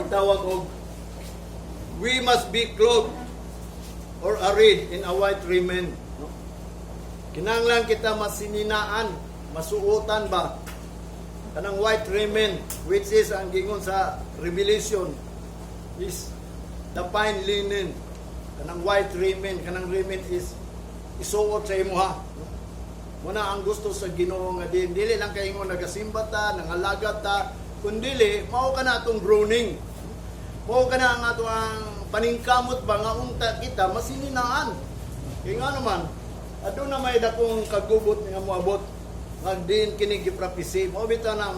gitawag og we must be clothed or arrayed in a white raiment. No? Kinahanglan kita masininaan, masuotan ba kanang white raiment, which is ang gingon sa Revelation is the fine linen. Kanang white raiment, kanang raiment is isuot sa imuha. Muna ang gusto sa Ginoo nga dili lang kay ingon nagasimba ta, nangalagat ta, kundili mao kana atong groaning. Mao kana ang ato ang paningkamot ba nga unta kita masininaan. Kay nga naman aduna may dakong kagubot nga moabot magdiin kini giprapisi mao bitaw na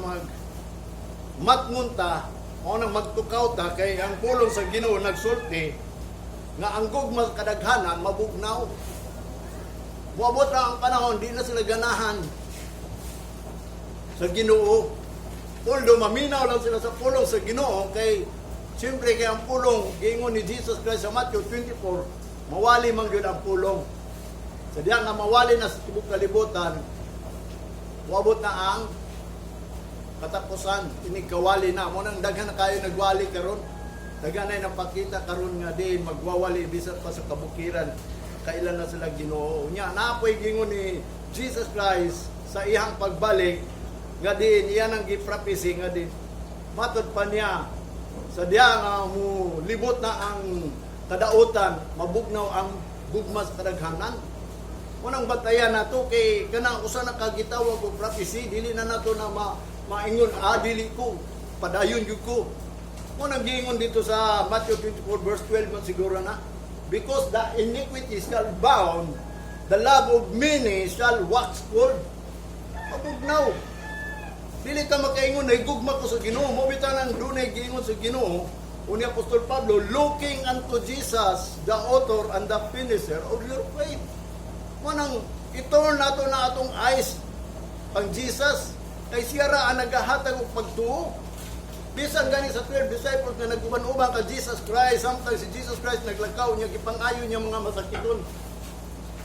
matmunta mao nang magtukaw ta kay ang pulong sa Ginoo nagsulti nga ang gugma kadaghanan mabugnaw. Moabot na ang panahon di na sila ganahan sa Ginoo. Although maminaw lang sila sa pulong sa Ginoo kay siyempre kay ang pulong giingon ni Jesus Christ sa Matthew 24 mawali man gyud ang pulong. Sa diha nga mawali na sa tibok kalibutan, wabot na ang katapusan, inigkawali na. Mo nang daghan na kayo nagwali karon. Daghan na napakita karon nga di magwawali bisan pa sa kabukiran. Kailan na sila Ginoo. Nya napoy gingon ni Jesus Christ sa iyang pagbalik nga diin iyan ang giprapisi nga di matud pa niya sa diha nga mo libot na ang kadautan, mabugnaw ang gugmas kadaghanan. Unang batayan nato kay kanang usa na kagitawag og prophecy dili na nato na maingon dili ko padayon gyud ko. Mo nang giingon dito sa Matthew 24 verse 12 man siguro na because the iniquity shall bound, the love of many shall wax cold. Mabugnaw. Dili ka makaingon na igugma ko sa Ginoo. Mo bitaw nang dunay giingon sa Ginoo uni Apostol Pablo looking unto Jesus the author and the finisher of your faith. Manang iturn nato na atong eyes pang Jesus kay siya ra ang nagahatag og pagtuo. Bisan gani sa 12 disciples nga naguban-uban ka Jesus Christ, samtang si Jesus Christ naglakaw niya gipangayo niya mga masakiton.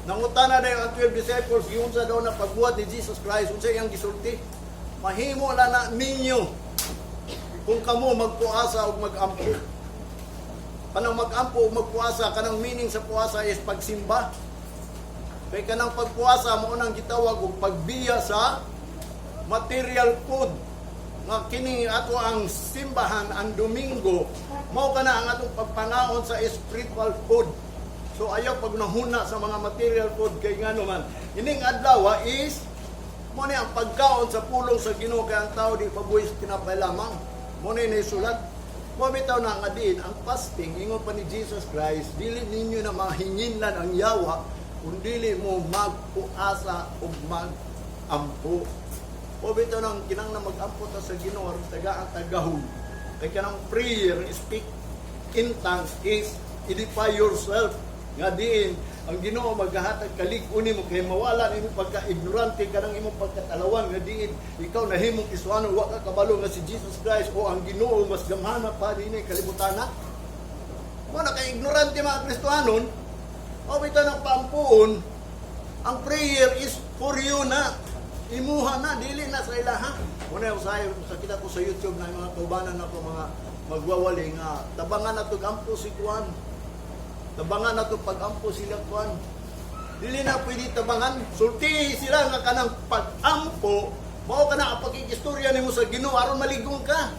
Nangutana dayon ang 12 disciples giunsa daw na pagbuhat ni Jesus Christ, unsa iyang gisulti? Mahimo la na ninyo kung kamo magpuasa og mag-ampo. Kanang mag-ampo og magpuasa, kanang meaning sa puasa is pagsimba. Kay kanang pagpuasa mo nang gitawag og pagbiya sa material food. Nga kini ato ang simbahan ang Domingo, mao kana ang atong pagpangaon sa spiritual food. So ayaw pag nahuna sa mga material food kay ngano man. Ining adlaw is mo ni ang pagkaon sa pulong sa Ginoo kay ang tao di pabuhis tinapay lamang. Mo ni sulat. Mo bitaw na nga din ang fasting ingon pa ni Jesus Christ, dili ninyo na mahinginlan ang yawa kung dili mo magpuasa o mag-ampo. O bitaw nang kinang na mag-ampo ta sa Ginoo taga ang tagahon. Kay kanang prayer, speak in tongues is edify yourself. Nga diin, ang Ginoo maghahatag kalig-uni mo kay mawala nimo pagka-ignorante kanang imong pagkatalawan nga diin ikaw nahimong isuano wa ka kabalo nga si Jesus Christ o ang Ginoo mas gamhana pa dinhi kalibutana. Mo na kay ignorante mga Kristohanon, o bitaw nang paampuon, ang prayer is for you na. Imuha na, dili na sa ilaha. Muna yung sayo, kita ko sa YouTube na yung mga kaubanan ako, mga magwawali nga, tabangan na ito ampo si Kuan. Tabangan na ito pag-ampo sila Kuan. Dili na pwede tabangan. Sulti sila nga kanang pag-ampo, mao ka na ang pagkikistorya ni mo sa Ginoo, aron maligong ka.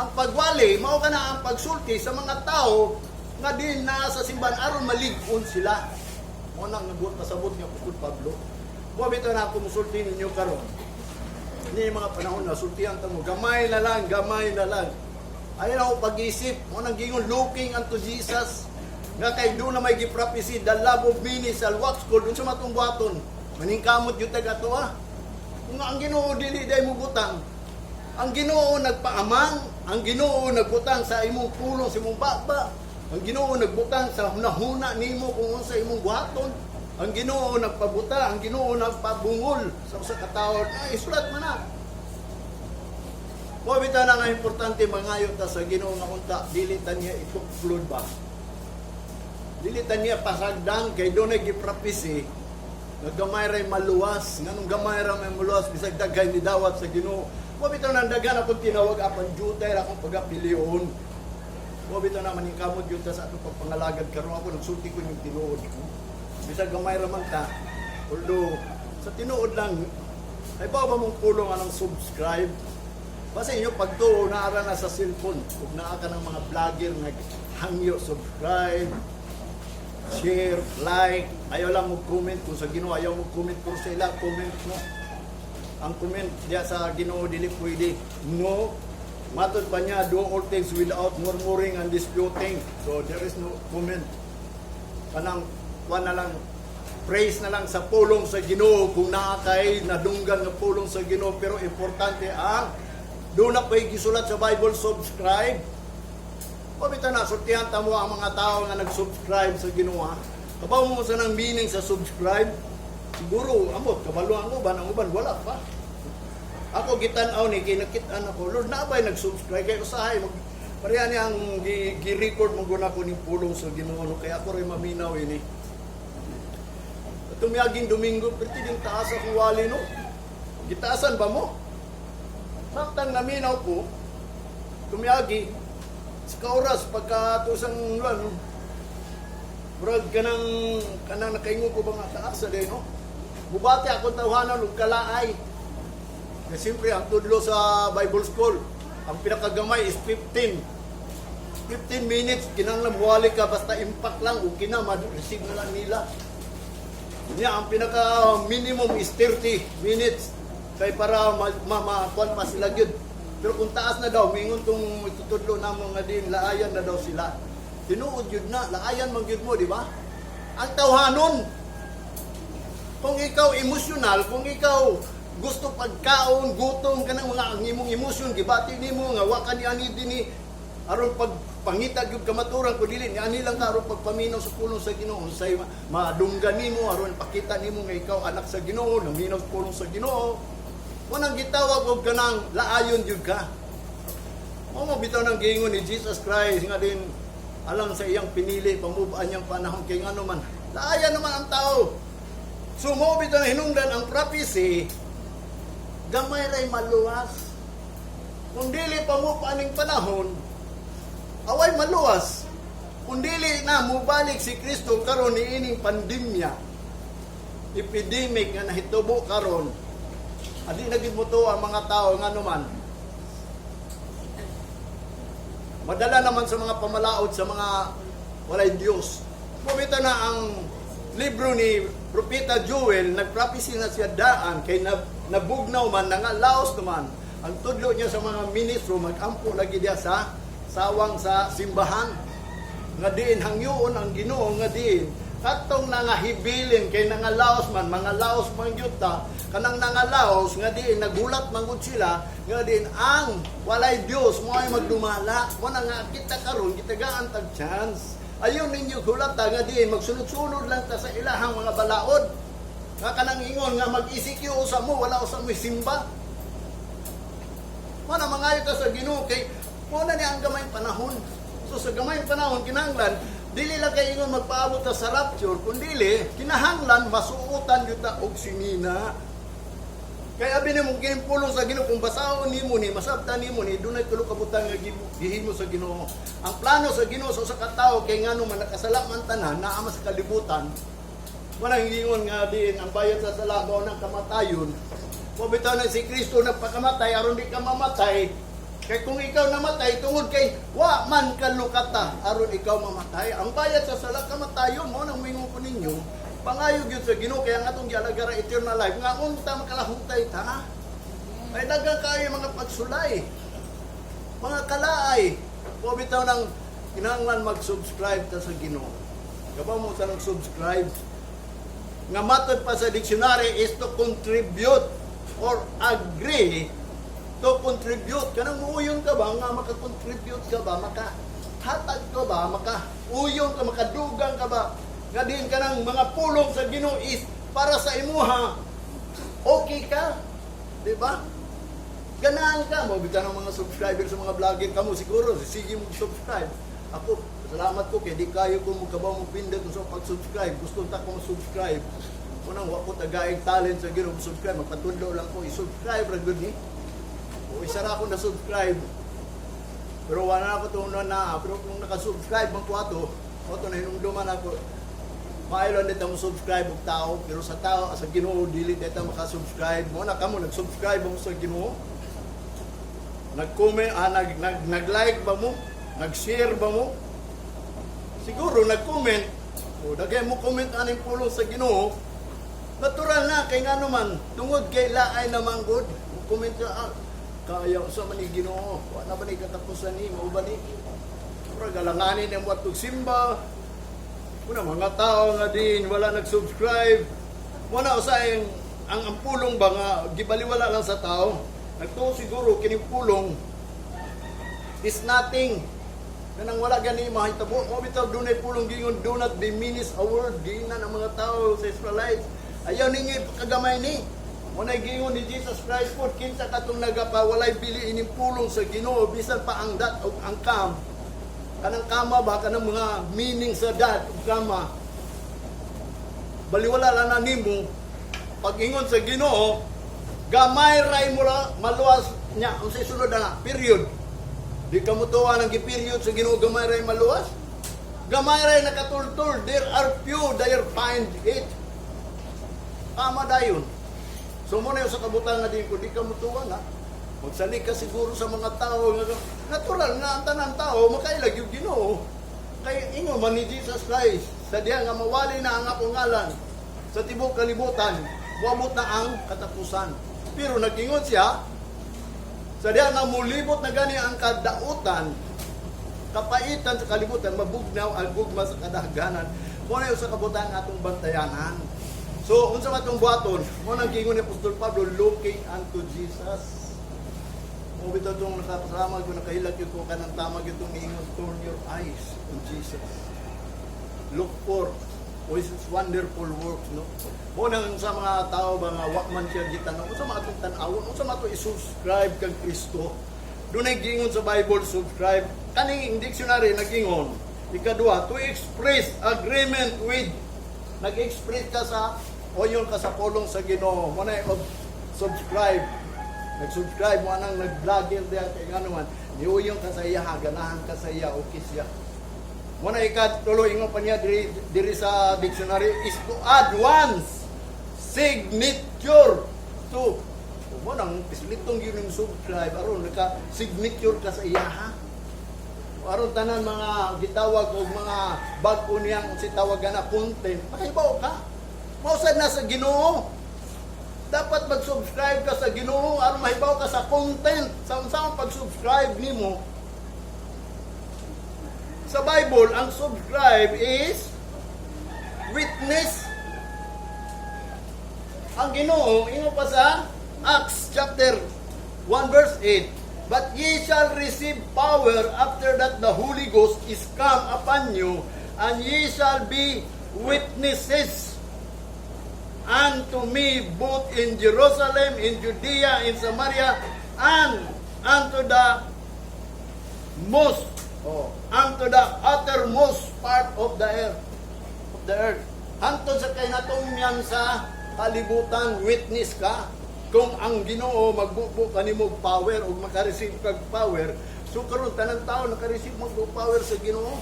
Ang pagwali, mao ka na ang pagsulti sa mga tao nga din na sa simbahan, aron maligon sila. Mao nang nabuot pasabot nga Apostol Pablo. Bito na ako musulti ninyo karon. Ini mga panahon na sultihan ta mo gamay na lang, gamay na lang. Ayon ako pag-isip, mo nang gingon looking unto Jesus. Nga kay do na may giprapisi the love of many shall wax cold unsa matong buhaton. Maningkamot gyud tag ato Kung ang Ginoo dili day mo butang. Ang Ginoo nagpaamang, ang Ginoo nagbutang sa imong pulong sa imong baba. Ang Ginoo nagbutang sa hunahuna nimo kung unsa imong buhaton. Ang Ginoo nagpabuta, ang Ginoo nagpabungol sa usa ka tawo. Ay, sulat man na. Mo bitaw na nga importante mangayo ta sa Ginoo nga unta, dili ta niya ituklod ba. Dili ta niya pasagdan kay dunay giprapisi. Nagamay ray maluwas, nganong gamay ra may maluwas bisag daghay ni dawat sa Ginoo. Mo bitaw nang daghan akong tinawag apan jutay ra akong pagapilion. O bitaw na maningkamot yun ta sa ato pagpangalagad karon ako nagsulti ko yung tinuod ko. Bisag gamay ra man ta. Although sa tinuod lang ay ba mong pulong anong subscribe. Basta inyo pagtuo naara na sa cellphone ug naa ka ng mga vlogger naghangyo subscribe, share, like, ayaw lang mag-comment kung sa Ginoo ayaw mag-comment kung sa ila comment mo. Ang comment diya sa Ginoo dili pwede. No. Matod pa niya, do all things without murmuring and disputing. So there is no comment. Kanang na lang, praise na lang sa pulong sa Ginoo kung naa kay nadunggan nga pulong sa Ginoo, pero importante ang do na pa'y gisulat sa Bible, subscribe. O bita na, sultihan ta mo ang mga tao nga nag-subscribe sa Ginoo. Kabaw mo sa nang meaning sa subscribe? Siguro, amot, kabalo ang uban, wala pa. Ako gitan-aw ni kinakit-an ako, Lord, naabay nag-subscribe kay usahay pareha niya ang gi-record mo guna ko ning pulong sa Ginoo kaya ako rin maminaw ini. Tumiyaging Domingo perti din taas ako wali no. Gitaasan ba mo? Samtang naminaw ko, tumiyagi sa kauras pagka tusang ano, brad kanang nakaingo ko ba nga taas sa no? Bubati akong tawhanan ug kalaay. Na siyempre, ang tudlo sa Bible School, ang pinakagamay is 15 minutes, kinanglang buwali ka, basta impact lang, o receive na lang nila. Ang pinaka-minimum is 30 minutes, kaya para ma-kuan pa sila yun. Pero kung taas na daw, mingon itong itutudlo na mga din, laayan na daw sila. Tinuod yun na, laayan mang yun mo, di ba? Ang tawhanon, kung ikaw emosyonal, kung ikaw gusto pagkaon, gutom ka ng mga ang imong emosyon, gibati nimo nga wa ka ni ani dinhi aron pagpangita gyud kamaturan ko dili ni ani lang ka aron pagpaminaw sa pulong sa Ginoo unsay madunggan nimo aron pakita nimo nga ikaw anak sa Ginoo, naminaw sa pulong sa Ginoo. Wanang gitawag og kanang laayon gyud ka. Mo bitaw nang giingon ni Jesus Christ nga din alang sa iyang pinili pamubaan niyang panahon kay ngano man laayan naman ang tao. So mo bitaw na hinungdan ang prophecy gamay ray maluwas. Kung dili pa mo paning panahon, away maluwas. Kung dili na mo balik si Kristo karon ni ining pandemya, epidemic nga nahitubo karon, adi na gid mo to ang mga tao nga naman. Madala naman sa mga pamalaod sa mga walay Dios. Bumita na ang libro ni Propeta Joel, nagprophecy na siya daan kay nabugnaw man, nangalaos naman. Ang tudlo niya sa mga ministro, mag-ampo lagi diya sa sawang sa simbahan. Nga diin, hangyoon ang Ginoo nga diin. Katong nangahibilin kay nangalaos man, mga laos man yuta, kanang nangalaos, nga diin, nagulat mangud sila, nga diin, ang walay Dios mo ay magdumala. Wala nga kita karon kita gaan tag chance. Ayun ninyo hulata nga diin, magsunod-sunod lang ta sa ilahang mga balaod. Nga kanang ingon nga mag-ECQ sa mo, wala sa mo simba. Mana mangayo ta sa Ginoo kay muna ni ang gamay panahon. So sa gamay panahon kinahanglan dili lang kay ingon magpaabot ta sa rapture, kun dili kinahanglan masuotan gyud ta og sinina. Kay abi nimo ginpulong sa Ginoo kung basahon nimo ni masabtan nimo ni dunay tulo ka butang nga gihimo sa Ginoo. Ang plano sa Ginoo sa usa ka tawo kay ngano man nakasala man tanan naa sa kalibutan. Manang ingon nga diin ang bayad sa sala mao nang kamatayon. Kung bitaw na si Kristo nagpakamatay aron di ka mamatay. Kay kung ikaw namatay tungod kay wa man kalukata aron ikaw mamatay. Ang bayad sa sala kamatayon mo nang mingon ko ninyo. Pangayo gyud sa Ginoo kaya nga atong gialagara eternal life nga unta makalahutay ta. Ay daghang kaayo mga pagsulay. Mga kalaay. Kung bitaw nang kinahanglan mag-subscribe ta sa Ginoo. Kabaw mo sa nag-subscribe nga matod pa sa dictionary is to contribute or agree to contribute. Kanang muuyon ka ba nga makakontribute ka ba, makahatag ka ba, makauyon ka, makadugang ka ba, nga din ka ng mga pulong sa Ginoo is para sa imuha, okay ka, di ba? Ganahan ka mo, bita ng mga subscribers sa mga vlogger ka mo, siguro, sige mo subscribe. Ako, salamat ko kay di kayo ko magkabaw mong pindot sa pag-subscribe. Gusto ta ko mag-subscribe. Unang wa ko tagaing talent sa Ginoo subscribe, magpatudlo lang ko i-subscribe ra gud ni. O isa ra ako na subscribe. Pero wala na ako tunan na. Pero kung nakasubscribe mo po ato, ito na hinumduman ako. Maaylo nito mo subscribe og tao, pero sa tao, sa Ginoo, dili nito makasubscribe. Mo na kamo, nag-subscribe mo sa Ginoo. Nag-comment, nag-like ba mo? Nag-share ba mo? Siguro, nag-comment. O, dagay mo comment aning pulong sa Ginoo. Natural na, kay nga naman, tungod kay laay naman good. Comment ka, kaya sa man ni Ginoo. Wala ba ni katapusan ni, mao ba ni? Pero galanganin ang watog simba. Una, mga tao nga din, wala nag-subscribe. Wala usay ang pulong ba nga, gibaliwala lang sa tao. Nagtuo siguro, kining pulong is nothing. Kanang wala gani mahitabo. O bitaw, dunay pulong gingon, do not diminish a word. Ginan ang mga tao sa Israelites. Ayaw ninyo ipakagamay ni. Muna'y gingon ni Jesus Christ po, kinsa katong nagapawalay bili ining pulong sa Ginoo, bisan pa ang dat o ang kam. Kanang kama ba, kanang mga meaning sa dat o kama. Baliwala lang na nimo, pag-ingon sa Ginoo, gamay ray mo lang, maluwas niya, kung sa sunod na, period. Di ka mo tuwa ng period sa Ginoo, gamay ray maluwas. Gamay ray nakatultul, there are few, there find it. Kama dayon. So muna yung sa kabutan nga din ko, di ka mo tuwa na. Magsalik ka siguro sa mga tao. Natural nga ang tanang tao, makailag yung Ginoo. Kaya ingo man ni Jesus Christ, sa diya nga mawali na ang akong ngalan sa tibok kalibutan, buamot na ang katapusan. Pero nag-ingon siya, sa diya nga mulibot na gani ang kadautan, kapaitan sa kalibutan, mabugnaw ang gugma sa kadahganan. Muna yung sa kabutan atong bantayanan. So, unsa matong buhaton, mo nang gingon ni Apostol Pablo, looking unto Jesus. O bitaw itong nakapasama ko, nakahilag yun ko kanang tamag itong ingon, turn your eyes on Jesus. Look for his wonderful works, no? O nang sa mga tao ba nga, wakman siya gitanong, o sa mga itong tanawon, o sa mga itong i-subscribe kang Kristo. Doon ay gingon sa Bible, subscribe. Kaning dictionary, nag-ingon. Ikadua, to express agreement with. Nag-express ka sa, o yun ka sa pulong sa Ginoo. Muna yung subscribe. Nag-subscribe mo anang nag-vlogger diya kay nga naman, niuyong ka sa iya, ganahan ka sa iya, okay siya. Muna ikatuloy ingon pa niya diri sa dictionary is to add one's signature to. Mo nang pislitong yun yung subscribe, aron naka-signature ka sa iya ha. Aron tanan mga gitawag o mga bag-o niyang si tawagan na content, mahibaw ka. Mausad na sa Ginoo. Dapat mag-subscribe ka sa Ginoo aron mahibaw ka sa content. Sa unsang pag-subscribe nimo sa Bible, ang subscribe is witness. Ang Ginoo ingon pa sa Acts chapter 1 verse 8, but ye shall receive power after that the Holy Ghost is come upon you, and ye shall be witnesses unto me both in Jerusalem, in Judea, in Samaria, and unto the uttermost part of the earth. Hantod sa kay natumyan sa kalibutan, witness ka. Kung ang Ginoo magbubo kanimo power o makareceive kag power, so karon tanang tao naka-receive mo power sa Ginoo.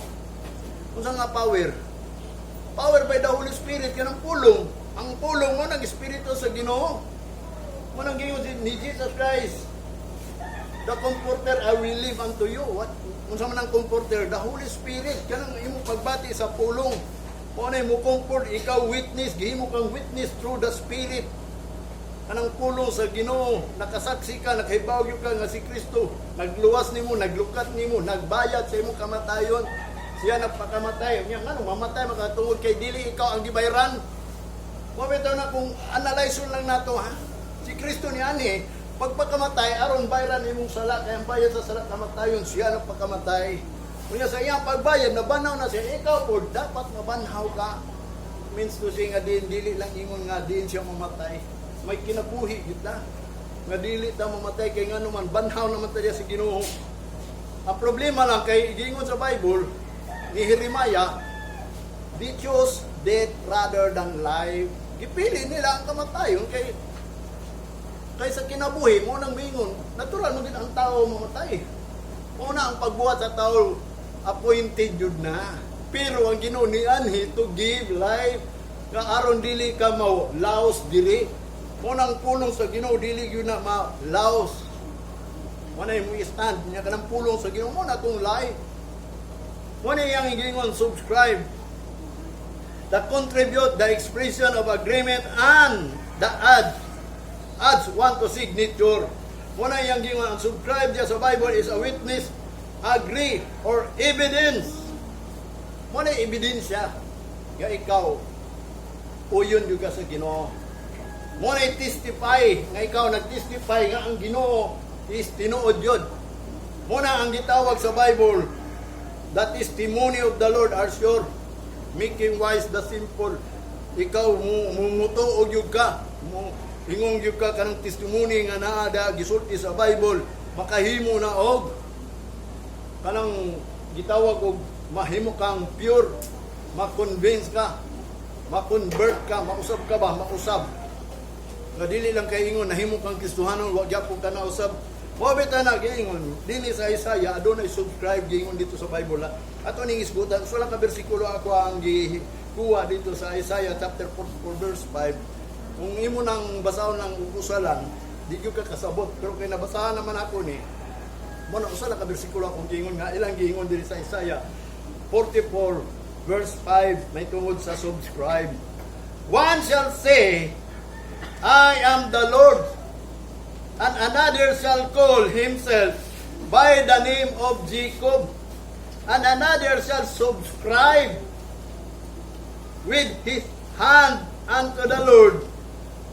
Unsa nga power? Power by the Holy Spirit kanang pulong. Ang pulong mo ng Espiritu sa Ginoo. Mo nang gingon ni Jesus Christ, the Comforter I will leave unto you. What? Unsa man ang Comforter? The Holy Spirit. Kanang imo pagbati sa pulong. Mo na mo comfort, ikaw witness, gihimo kang witness through the Spirit. Kanang pulong sa Ginoo, nakasaksi ka, nakahibaw ka nga si Kristo, nagluwas nimo, naglukat nimo, nagbayad sa imong kamatayon. Siya nagpakamatay. Nya ngano mamatay makatungod kay dili ikaw ang gibayran. Mabitaw na kung analyze lang nato ha. Si Kristo ni ani, pagpakamatay aron bayran imong sala, kay ang bayad sa sala kamatayon siya nagpakamatay. Kunya sa iyang pagbayad nabanaw na siya, ikaw po dapat mabanhaw ka. Means to say nga dili lang ingon nga din siya mamatay. May kinabuhi kita. Nga dili ta mamatay kay ngano man banhaw naman ta si Ginoo. Ang problema lang kay gingon sa Bible ni Jeremiah, they chose death rather than life. Gipili nila ang kamatayon kay sa kinabuhi mo nang mingon. Natural mo din ang tao mamatay. Una ang pagbuhat sa tao appointed yun na. Pero ang Ginoo ni anhi to give life nga aron dili ka laos dili. Unang pulong sa Ginoo dili gyud na laos. Wala mo stand niya kanang pulong sa Ginoo mo na tong life. Wala yang gingon subscribe. That contribute the expression of agreement and the adds one to signature. Wala yang gingon ang subscribe diya sa Bible is a witness, agree, or evidence. Wala ebidensya nga ikaw uyon yung ka sa Ginoo. Muna testify nga ikaw nag-testify nga ang Ginoo is tinuod yun. Muna ang gitawag sa Bible, the testimony of the Lord are sure, making wise the simple. Ikaw mumutuog yun ka, ingong yun ka kanang testimony nga naada gisulti sa Bible, makahimo na og kanang gitawag og mahimo kang pure, ma-convince ka, ma-convert ka, mausab ka ba? Mausab. Nga dili lang kay ingon nahimo kang Kristohanon, wa gyapon ka na usab. Mabit na giingon dinhi sa Isaiah adunay subscribe giingon dito sa Bible. Ato ning isgutan so lang ka bersikulo ako ang gikuha dito sa Isaiah chapter 44 verse 5. Kung imo nang basahon ng usalan, di gyud ka kasabot, pero kay nabasahan naman ako ni mo na usa lang ka bersikulo akong giingon nga ilang giingon diri sa Isaiah 44 verse 5 may tungod sa subscribe. One shall say, I am the Lord, and another shall call himself by the name of Jacob, and another shall subscribe with his hand unto the Lord,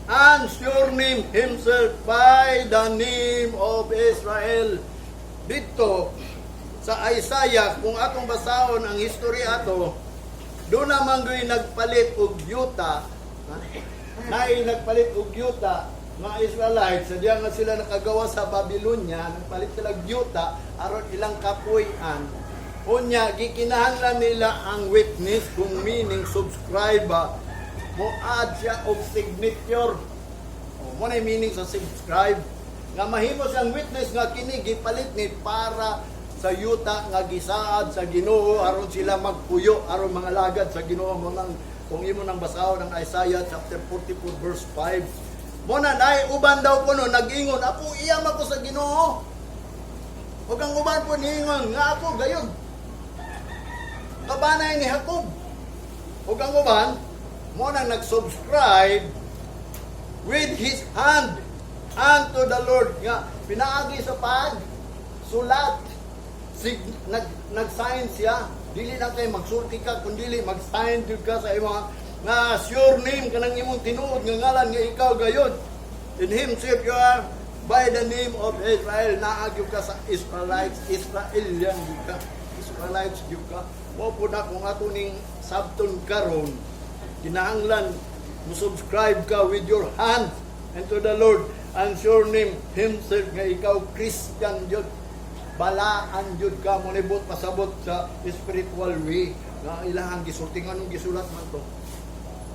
and surname himself by the name of Israel. Dito sa Isaiah, kung atong basahon ang history ato, doon naman gawin nagpalit og yuta, nagpalit og yuta, mga Israelites, sa diyan nga sila nakagawa sa Babylonia, nagpalit sila yuta, aron ilang kapuy-an. Unya, gikinahanglan nila ang witness, kung meaning subscribe, mo add siya og signature. Mo na meaning sa subscribe, nga mahimo siyang witness nga kini gipalit ni para sa yuta nga gisaad sa Ginoo aron sila magpuyo aron mga lagad sa Ginoo mo nang kung imo nang basahon ang Isaiah chapter 44 verse 5 mo na nay uban daw kuno nag-ingon ako iyam ako sa Ginoo ug ang uban po niingon nga ako gayud kabanay ni Jacob ug ang uban mo nang nag-subscribe with his hand unto the Lord nga pinaagi sa pag sulat nag-sign siya dili lang kay magsulti ka kundi mag-sign jud ka sa imong nga sure name kanang imong tinuod nga ngalan nga ikaw gayud in himself you are by the name of Israel naagyo ka sa Israelites Israelian jud ka Israelites jud ka mo pud akong ato ning sabton karon kinahanglan mo subscribe ka with your hand unto the Lord and sure name himself nga ikaw Christian jud balaan jud ka mo nibot pasabot sa spiritual way nga ilahang gisulti nganong gisulat man to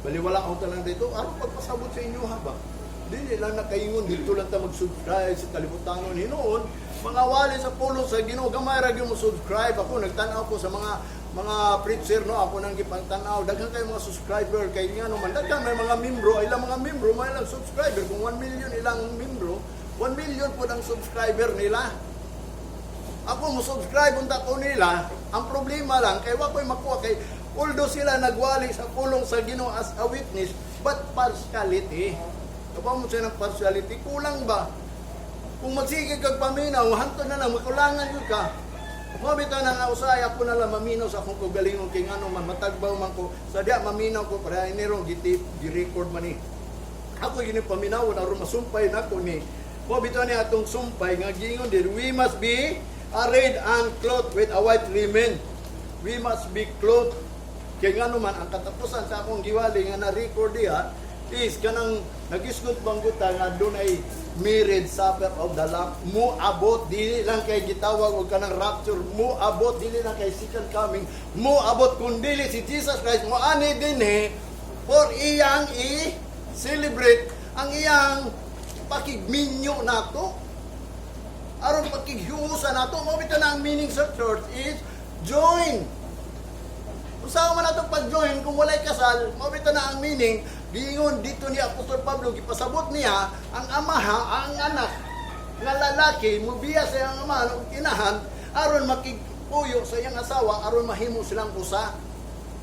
baliwala ako talang dito aron pagpasabot sa inyo ha ba dili lang nakaingon dito lang ta mag-subscribe sa kalibutanon hinuon mga wali sa pulo sa Ginoo gamay ra gyud mo subscribe ako nagtan-aw ko sa mga preacher no ako nang gipangtan-aw daghan kay mga subscriber kay nga no man daghan may mga membro ilang mga membro may lang subscriber kung 1 million ilang membro 1 million po ang subscriber nila. Ako mo subscribe unta ko nila, ang problema lang kay wa ko'y makuha kay although sila nagwali sa pulong sa Ginoo as a witness, but partiality. Kapag mo siya ng partiality, kulang ba? Kung magsige kag paminaw, hantod na lang, makulangan yun ka. Mabita na nga usay, ako na lang maminaw sa akong kagalingon kay ano man, matagbaw man ko, sadya maminaw ko, para inirong gi-record man ni. Ako yun yung paminaw, naroon masumpay na ko ni. Mabita niya atong sumpay, nga gingon din, we must be arrayed and clothed with a white linen. We must be clothed. Kaya nga naman, ang katapusan sa akong giwali nga na-record diha is kanang nag-isgot bangguta nga doon ay marriage supper of the Lamb. Muabot, dili lang kay gitawag o kanang rapture. Muabot, dili lang kay second coming. Muabot, kung dili si Jesus Christ, mo ani din for iyang i-celebrate ang iyang pakigminyo nato. aron pagkighiusa nato. Mo bitaw na ang meaning sa church is join. Usaha man nato pag-join kung walay kasal, mo bitaw na ang meaning. Giingon dito ni Apostol Pablo, gipasabot niya ang amaha, ang anak nga lalaki mubiya sa iyang ama ug inahan aron makigpuyo sa iyang asawa aron mahimo silang usa.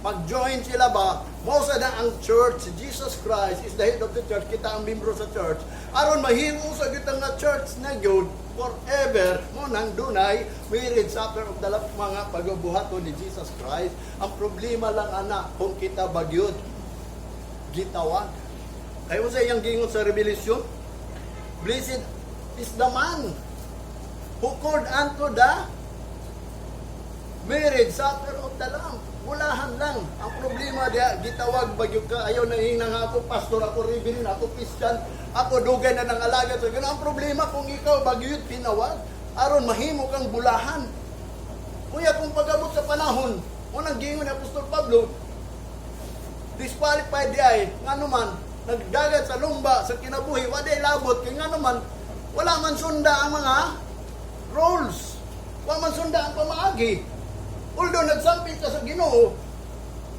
Mag-join sila ba? Mao sa ang church, Jesus Christ is the head of the church, kita ang membro sa church. Aron mahimo sa gitang nga church na gyud forever mo nang dunay marriage supper of the mga pagabuhaton ni Jesus Christ. Ang problema lang ana kung kita bagyod gitawan. Kayo sa iyang gingon sa Revelation, blessed is the man who called unto the marriage supper of the Lamb. Walahan lang. Ang problema diya, gitawag bagyo ka, ayaw na hinang ako, pastor ako, reverend ako, Christian, ako dugay na ng alaga. So, ganun ang problema kung ikaw bagyo pinawag, aron mahimo kang bulahan. Kuya, kung pag-abot sa panahon, unang gingon ni Apostol Pablo, disqualified di ay, nga naman, nagdagat sa lumba, sa kinabuhi, waday labot, kaya nga naman, wala man sunda ang mga rules. Wala man sunda ang pamaagi. Although nagsampit ka sa Ginoo,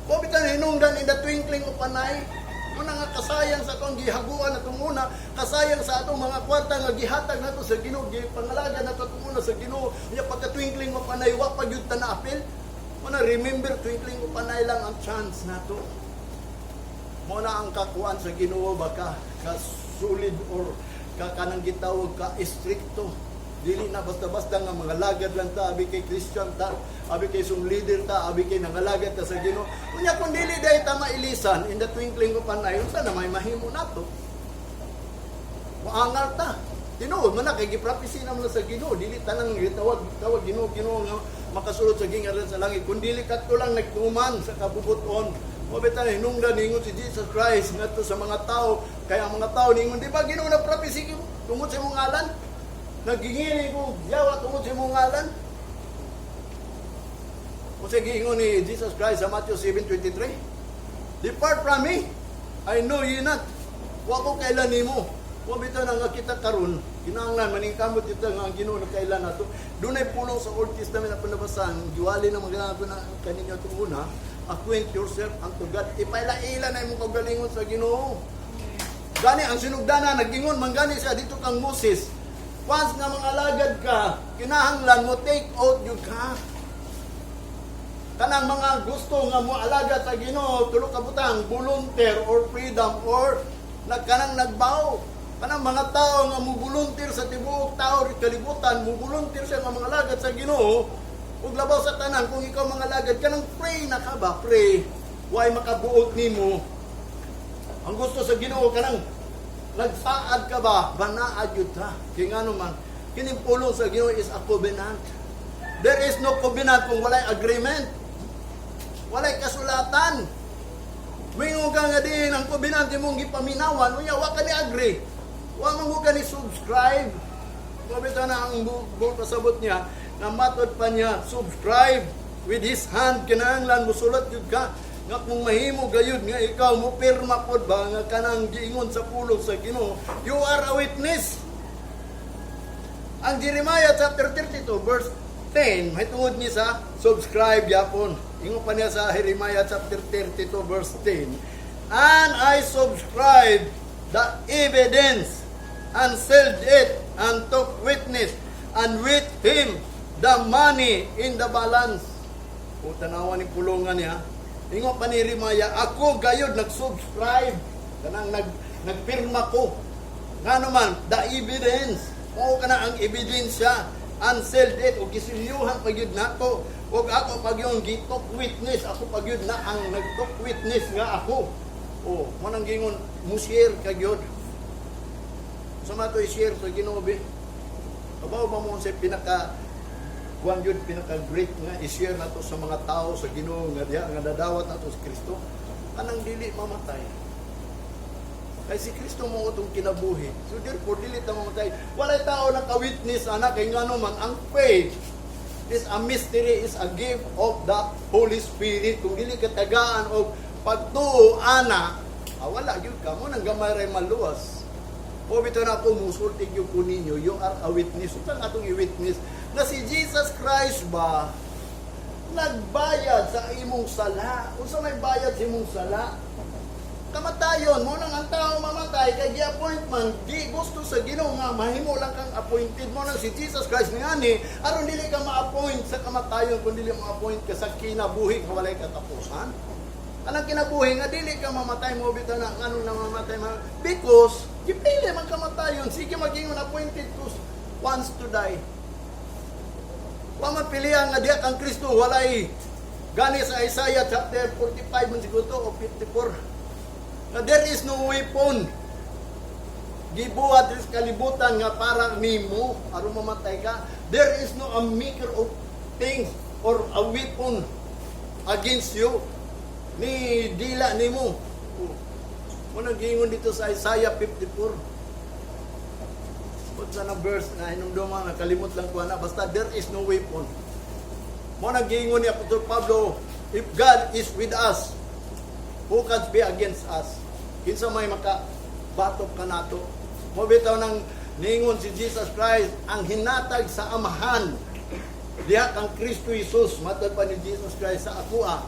pabitan hinungdan in the twinkling of an eye, muna nga kasayang sa atong gihaguan na muna, kasayang sa atong mga kwarta nga gihatag nato sa Ginoo, gipangalaga nato muna sa Ginoo, niya pagka twinkling of an eye, wa pagyud ta na apil. Muna remember, twinkling of an eye lang ang chance nato. Muna ang kakuan sa Ginoo baka kasulid or kanang gitawag ka stricto. Dili na basta-basta nga mga lagad lang ta, abi kay Christian ta, abi kay sung leader ta, abi kay nangalagad ta sa Ginoo. Unya kung dili dahi ta mailisan in the twinkling of an eye, unsa na may mahimo nato? Maangal ta. Tinuod man na kay giprapisi na mo sa Ginoo, dili tanang tawag Ginoo nga makasulod sa gingaran sa langit. Kun dili kadto lang nagtuman sa kabubuton. O betan hinungdan ningon si Jesus Christ ngadto sa mga tao, kaya ang mga tao ningon di ba Ginoo na prophecy tungod sa imong ngalan? Nagingili ko, yawa tungod sa imong ngalan. O sige, ingon ni Jesus Christ sa Matthew 7:23, depart from me, I know ye not. Wa ko kailan nimo. Wa bitaw na nga kita karon, kinahanglan maningkamot dito nga ang Ginoo na kailan nato. Dunay pulong sa Old Testament na panabasan, giwali na maganato na kaninyo ito una, acquaint yourself unto God. Ipaila-ila na imong kagalingon sa Ginoo. Gani ang sinugdana nagingon mangani siya dito kang Moses. Once nga mga alagad ka, kinahanglan mo take out yung ka. Kanang mga gusto nga mo alagad sa Ginoo, tulo ka butang, volunteer or freedom or kanang nagbaw. Kanang mga tao nga mo volunteer sa tibuok tao ri kalibutan, mo volunteer siya nga mga alagad sa Ginoo, ug labaw sa tanan kung ikaw mga alagad kanang pray na ka ba, pray. Why makabuot nimo? Ang gusto sa Ginoo kanang nagsaad ka ba? Banaad yun ta. Kaya nga naman, kining pulong sa Ginoo is a covenant. There is no covenant kung walay agreement. Walay kasulatan. Mingo ka nga din, ang covenant mong gipaminawan, unya, wa ka ni agree. Wa mo ka ni subscribe. Mabita na ang pasabot niya, na matod pa niya, subscribe with his hand, kinahanglan mo sulat yun ka. Nga kung mahimo gayud nga ikaw mo pirma pod ba nga kanang giingon sa pulong sa Ginoo, you are a witness. Ang Jeremiah chapter 32 verse 10 may tungod ni sa subscribe yapon. Ingon pa niya sa Jeremiah chapter 32 verse 10. And I subscribe the evidence and sealed it and took witness and with him the money in the balance. O tanawan ni pulongan niya. Ingon pa ni Jeremiah, ako gayod nag-subscribe, kanang nagpirma ko. Nga naman, the evidence, o ka na ang ebidensya, unsealed it, o gisilyuhan pagyud na ko, o ako pag yung gitok witness, ako pagyud na ang nagtok witness nga ako. O, manang gingon, mushare kagyod. Sama to i-share sa Ginoo be. Kabaw ba mo sa kuan yun pinaka-great nga i-share nato sa mga tao sa Ginoo nga diha nga dadawat nato sa Kristo kanang dili mamatay. Kay si Kristo mo utong kinabuhi. So therefore dili ta mamatay. Walay tao naka-witness ana kay ngano man ang faith is a mystery, is a gift of the Holy Spirit. Kung dili ka tagaan og pagtuo ana, wala gyud ka mo nang gamay ray maluwas. O bitaw na ako musultig yung po ninyo, you are a witness. Ito ang atong i-witness na si Jesus Christ ba nagbayad sa imong sala. Unsa may bayad sa imong sala? Kamatayon mo nang ang tao mamatay kay gi-appointment di gusto sa Ginoo nga mahimo lang kang appointed mo nang si Jesus Christ niani aron dili ka ma-appoint sa kamatayon kun dili ma-appoint ka sa kinabuhi nga walay katapusan. Anang kinabuhi nga dili ka mamatay mo bitaw na nganong na mamatay because gipili man kamatayon sige maging appointed ko once to die. Wa man pilihan nga diha kang Kristo walay gani sa Isaiah chapter 45 man siguro o 54. Na there is no weapon gibuhat sa kalibutan nga para nimo aron mamatay ka. There is no a maker of things or a weapon against you ni dila nimo. Mo nagingon dito sa Isaiah 54. What's na verse na hinumduman na kalimot lang ko na basta there is no weapon. Mo nagingon ni Apostol Pablo, if God is with us, who can be against us? Kinsa may makabatok ka nato? Mo bitaw nang ningon si Jesus Christ ang hinatag sa amahan diha kang Kristo Jesus matod pa ni Jesus Christ sa akoa.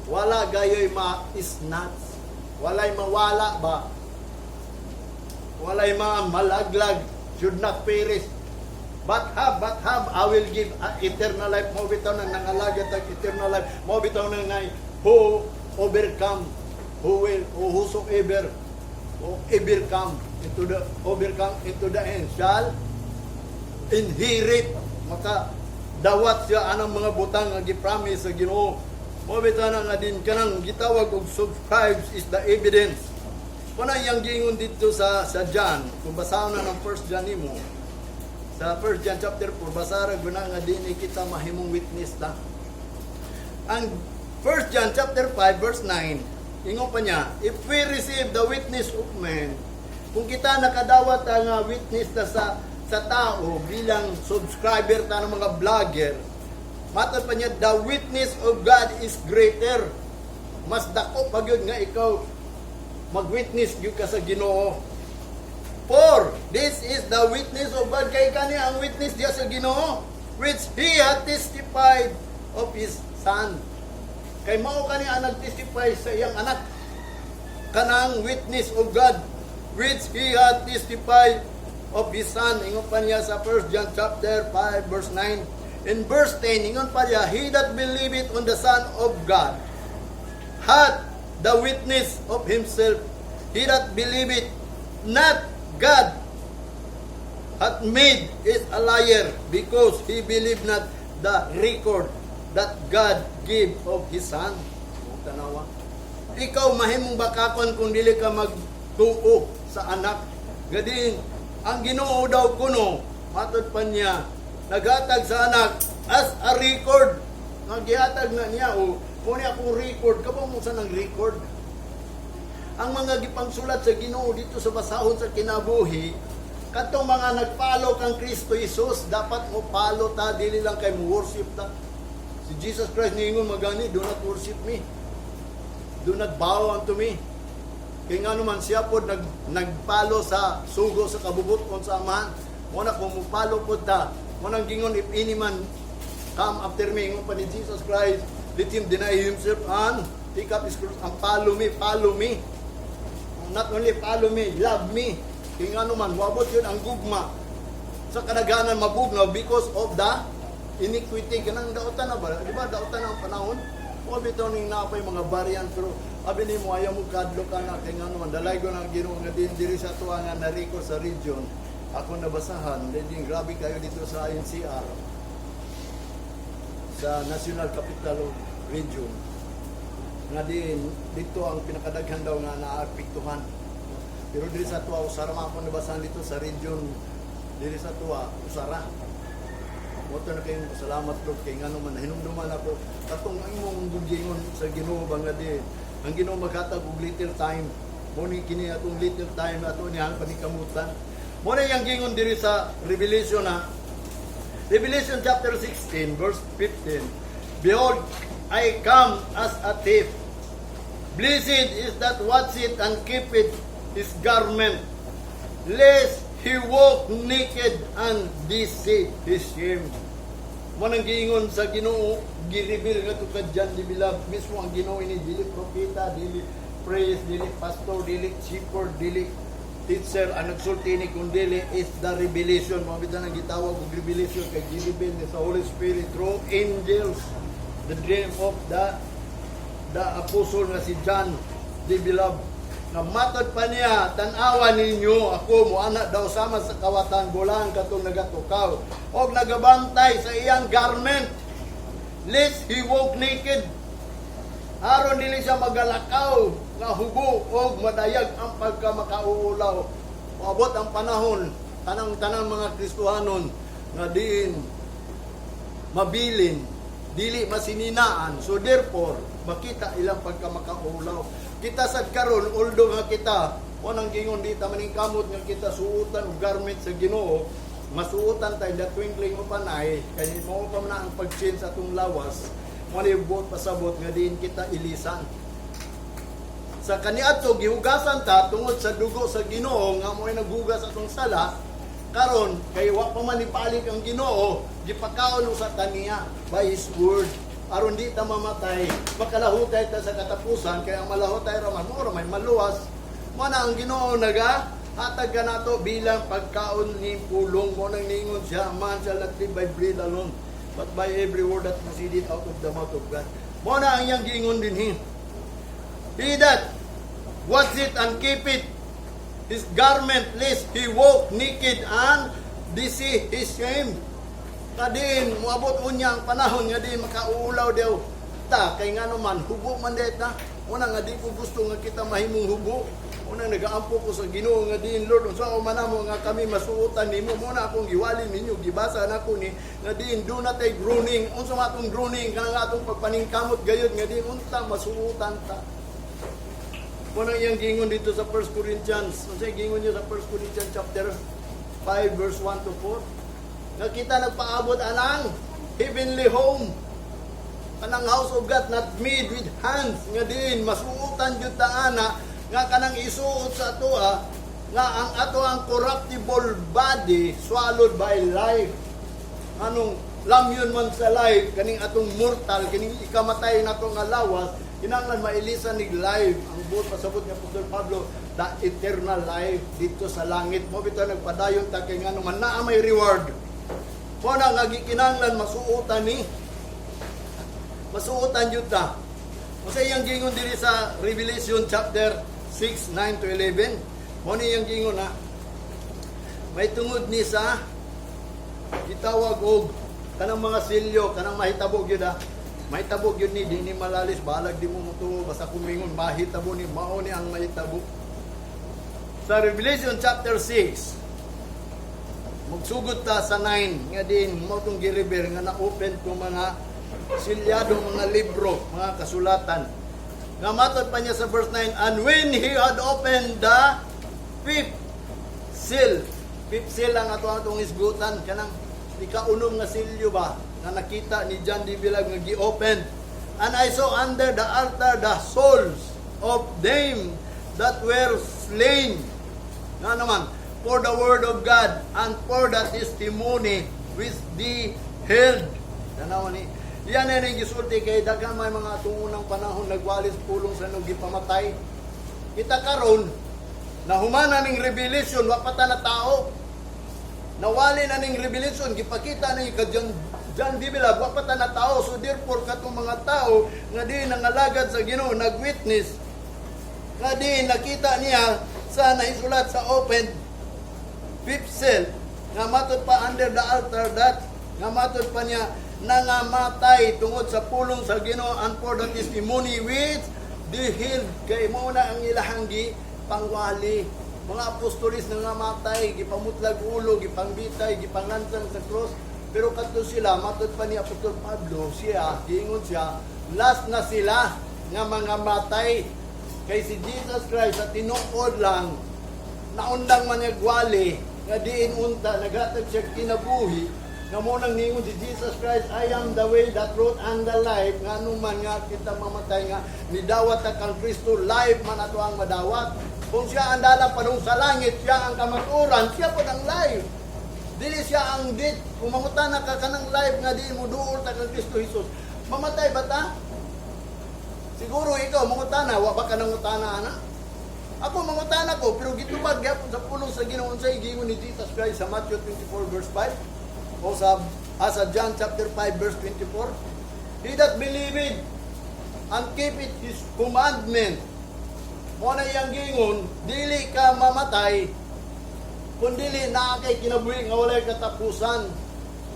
Wala gayoy ma-snatch. Walay mawala ba? Walay malaglag. Should not perish. But have, I will give eternal life. Mo bitaw nang nangalagad ang eternal life. Mo bitaw nang who overcome, whosoever overcome into the end shall inherit. Maka dawat siya anang mga butang nga gipromise sa Ginoo. Mo bitaw na nga din kanang gitawag og subscribes is the evidence. Kuna yang giingon dito sa John, kung basahon na ng 1 John nimo. Sa 1 John chapter 4 basara guna nga dinhi kita mahimong witness ta. Ang 1 John chapter 5 verse 9, ingon pa niya, if we receive the witness of men, kung kita nakadawat ang witness na sa tao bilang subscriber ta ng mga vlogger, matod pa niya, the witness of God is greater. Mas dako pa gyud nga ikaw mag-witness gyud ka sa Ginoo. For this is the witness of God, kay kani ang witness diya sa Ginoo, which He hath testified of His Son. Kay mao kani ang nag-testify sa iyang anak. Kanang witness of God, which He hath testified of His Son. Ingon pa niya sa 1 John chapter 5 verse 9. In verse 10, ingon pa niya, he that believeth on the Son of God hath the witness of himself. He that believeth not God hath made is a liar, because he believed not the record that God gave of His Son. Tanawa. Ikaw mahimong bakakon kung dili ka magtuo sa anak. Gadin, ang Ginoo daw kuno, matod pa niya, naghatag sa anak as a record. Naghatag na niya, kung akong record, kapag mo sa nang record. Ang mga gipangsulat sa Ginoo dito sa basahon sa kinabuhi, katong mga nagpalo kang Kristo Jesus, dapat mo palo ta, dili lang kay mo worship ta. Si Jesus Christ ningon magani, do not worship me. Do not bow unto me. Kaya nga naman siya po nagpalo sa sugo sa kabubuton sa amahan. Muna kung mupalo po ta, munang gingon, if any man come after me, ingon pa ni Jesus Christ, let him deny himself and take up his cross and follow me. Not only follow me, love me. Kaya nga naman, wabot yun ang gugma. Sa kadaghanan mabugnaw because of the iniquity. Ganang dautan na ba? Di ba dautan ang panahon? O bitaw ning napay mga variant, pero abi ni mo ayaw mo kadlo ka na. Kaya nga naman, dalay ko na Ginoo nga din diri sa tuwa nga nariko sa region. Ako nabasahan, din grabe kayo dito sa NCR. Sa National Capital Region. Nga din, dito ang pinakadaghan daw nga naapektuhan. Pero diri sa tuwa, usara man ako nabasahan dito sa region. Diri sa tuwa, usara. Moto na kayong salamat Lord, kay nga naman, hinumduman ako. Katong ang imong bugingon sa Ginoo ba nga din. Ang Ginoo maghatag og little time. Muni kini atong little time ato niya panikamutan. Muna yung gingon diri sa Revelation na. Revelation chapter 16 verse 15. Behold, I come as a thief. Blessed is that watcheth and keepeth his garment, lest he walk naked and deceive his shame. Manang giingon sa Ginoo, gireveal nga to kadyan di bilab mismo ang Ginoo ini dili propeta, dili priest, dili pastor, dili shepherd, dili teacher ang nagsulti ni kundi is the revelation. Mabita nang gitawag og revelation kay gireveal ni sa Holy Spirit through angels, the dream of the apostle nga si John di bilab. Na matod pa niya, tanawa ninyo, ako mo anak daw sama sa kawatan, bulan katong nagatukaw, o nagabantay sa iyang garment, lest he walk naked, aron dili siya magalakaw, nga hubo, o madayag ang pagkamakauulaw. Abot ang panahon, tanang mga Kristohanon, nga diin, mabilin, dili masininaan, so therefore, makita ilang pagkamakauulaw. Kita sad karon although nga kita unang gingon di ta maning kamot nga kita suotan og garment sa Ginoo, masuotan tay the twinkling of an eye kay mao pa man ang pag-change sa atong lawas, mo ni buot pasabot nga diin kita ilisan. Sa kaniadto gihugasan ta tungod sa dugo sa Ginoo nga mo'y naghugas atong sala, karon kay wa pa man ipalik ang Ginoo, gipakaon sa taniya by His word. Aron di ta mamatay, makalahutay ta sa katapusan, kaya ang malahutay raman mo ramay maluwas. Mo na ang Ginoo naga hatag ka nato bilang pagkaon ni pulong. Mo nang ningon siya, man shall not live by bread alone, but by every word that proceeded out of the mouth of God. Mo na ang iyang gingon dinhi. He that watch it and keep it his garment, lest he walk naked and deceive his shame. Kadin moabot unya ang panahon nga di makauulaw daw ta kay ngano man hubo man deta. Una nga di ko gusto nga kita mahimong hubo. Una nagaampo ko sa Ginoo nga diin Lord unsa o manamo nga kami masuotan nimo. Muna akong giwali ninyo gibasa nako ni nga diin do not take groaning. Unsa matong groaning kanang atong pagpaningkamot gayud nga diin unta masuotan ta. Muna iyang gingon dito sa 1 Corinthians. Unsa gingon niya sa 1 Corinthians chapter 5 verse 1 to 4. Nga kita nagpaabot anang heavenly home, kanang house of God not made with hands, nga din masuotan jud ta ana nga kanang isuot sa atoa nga ang ato ang corruptible body swallowed by life. Anong lamyon man sa life kaning atong mortal kining ikamatay nato nga lawas kinahanglan mailisan nig life. Ang buot pasabot ni Apostol Pablo, the eternal life dito sa langit. Mo bitaw nagpadayon ta kay ngano man naa may reward. Mo na nga gikinahanglan masuotan ni masuotan jud ta. Mo sa iyang gingon diri sa Revelation chapter 6, 9 to 11. Mo ni iyang gingon na may tungod ni sa gitawag og kanang mga silyo, kanang mahitabo gyud mahitabo gyud ni di ni malalis balag di mo mutuo basta kumingon mahitabo ni mao ni ang mahitabo. Sa Revelation chapter 6 magsugod ta sa 9 nga din mo tong girever nga na-open tong mga silyadong mga libro, mga kasulatan. Nga matod pa niya sa verse 9, and when he had opened the fifth seal ang atong isgutan kanang ikaunom nga silyo ba na nakita ni John D. Bilag nga gi-open. And I saw under the altar the souls of them that were slain. Nga naman, for the word of God and for the testimony which they held. Tanaw ni yan na rin gisulti kay daghang may mga tungunang panahon nagwalis pulong sa nung gipamatay. Kita karon na humana ning revelation wa pa ta na tao. Nawali na ning revelation gipakita ni kadyan John D. Bilag wa pa ta na tao. So therefore katong mga tao nga di nangalagad sa Ginoo nagwitness nga di nakita niya sa naisulat sa open fifth seal nga matod pa under the altar that nga matod pa niya nangamatay tungod sa pulong sa Ginoo and for the testimony which they held. Kay mao na ang ilahang pangwali. Mga apostolis nangamatay, gipamutlag ulo, gipangbitay, gipangansang sa cross. Pero kadto sila matod pa ni Apostol Pablo siya giingon siya last na sila nga mga matay. Kay si Jesus Christ sa tinuod lang naundang man nagwali nga diin unta naghatag siya kinabuhi nga mo nang ningon si Jesus Christ, I am the way, the truth, and the life. Nga numan nga kita mamatay nga nidawat ta kang Kristo, life man ato ang madawat. Kung siya ang dalang padung sa langit, siya ang kamaturan, siya po ang life. Dili siya ang dit. Kung mangutana ka kanang life nga di mo duol ta kang Kristo Jesus, mamatay ba ta? Siguro ikaw mangutana, wa ba ka nangutana ana? Ako mangutana ko, pero gitubag gyapon sa pulong sa Ginoo unsay giingon ni Jesus Christ sa Matthew 24 verse 5 o sa John chapter 5 verse 24. He that believeth and keepeth his commandment, mo na iyang gingon, dili ka mamatay, kundili na kay kinabuhi nga walay katapusan.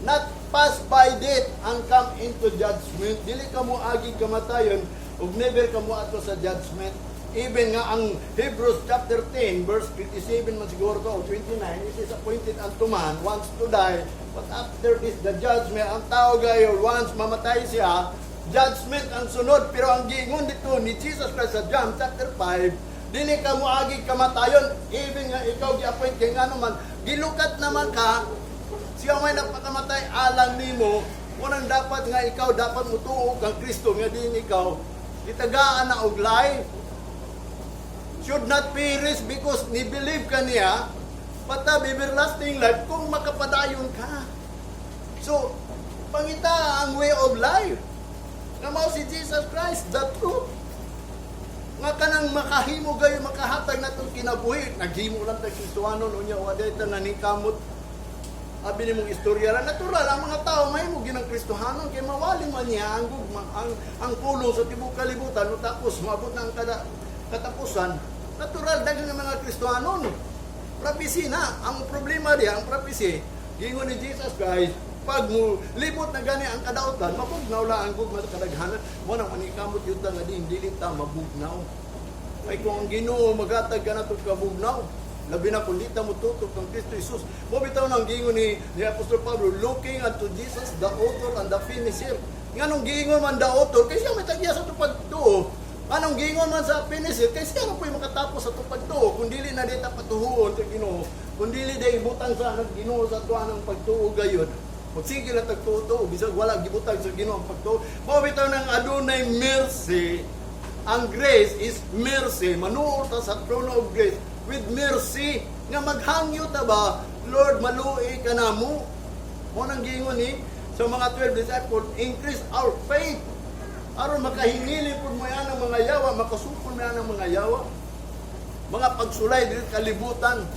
Not pass by death and come into judgment. Dili ka mo agi kamatayon, ug never ka mo ato sa judgment. Even nga ang Hebrews chapter 10 verse 57 man siguro to, o 29, it is appointed unto man once to die, but after this the judgment. Ang tao gayon, once mamatay siya, judgment ang sunod. Pero ang giingon dito ni Jesus Christ sa John chapter 5, dili ka mo agi kamatayon, even nga ikaw gi-appoint kay ngano man, gilukat naman ka, siya may napakamatay alang nimo, unang dapat nga ikaw dapat mutuo kang Kristo nga din ikaw gitagaan na og life. Should not perish because ni believe ka niya, but have everlasting life kung makapadayon ka. So, pangita ang way of life. Nga mao si Jesus Christ, the truth. Nga kanang makahimo gayo makahatag natong kinabuhi, naghimo lang tag Kristohanon unya wa day ta nanikamot. Abi ni mong istorya ra natural ang mga tao mahimo ginang Kristohanon kay mawali man niya ang pulong sa tibuok kalibutan no tapos maabot na ang katapusan. Natural daghang nga mga Kristohanon. Prophecy na ang problema diya, ang prophecy gingon ni Jesus Christ, pag mo libot na gani ang kadautan, mabugnaw lang ang gugma sa kadaghanan. Mo nang manikamot yun nga din, dili ta mabugnaw. Ay kung ang Ginoo maghatag ka na itong kabugnaw, labi na kung di ta mo tutok ng Kristo Jesus. Mo bitaw nang gingon ni Apostol Pablo, looking unto Jesus, the author and the finisher. Nga nung gingon man the author, kasi siya may tagya sa itong pagtuo. Anong gingon man sa finisher, kasi siya po yung makatapos sa itong pagtuo. Kung dili na dita patuhuon sa Ginoo, kung dili na ibutang sa Ginoo sa tuwa ng pagtuo gayon, magsige na tagtuo, bisag wala gibutang sa Ginoo ang pagtuo. Mo bitaw nang adunay mercy. Ang grace is mercy. Manuot ta sa throne of grace with mercy. Nga maghangyo ta ba, Lord, maluoy ka na mo. Mo nang gingon ni sa mga 12 disciples, increase our faith. Aron makahingili pud mo yan ang mga yawa, makasupol mo yan ang mga yawa. Mga pagsulay dili kalibutan.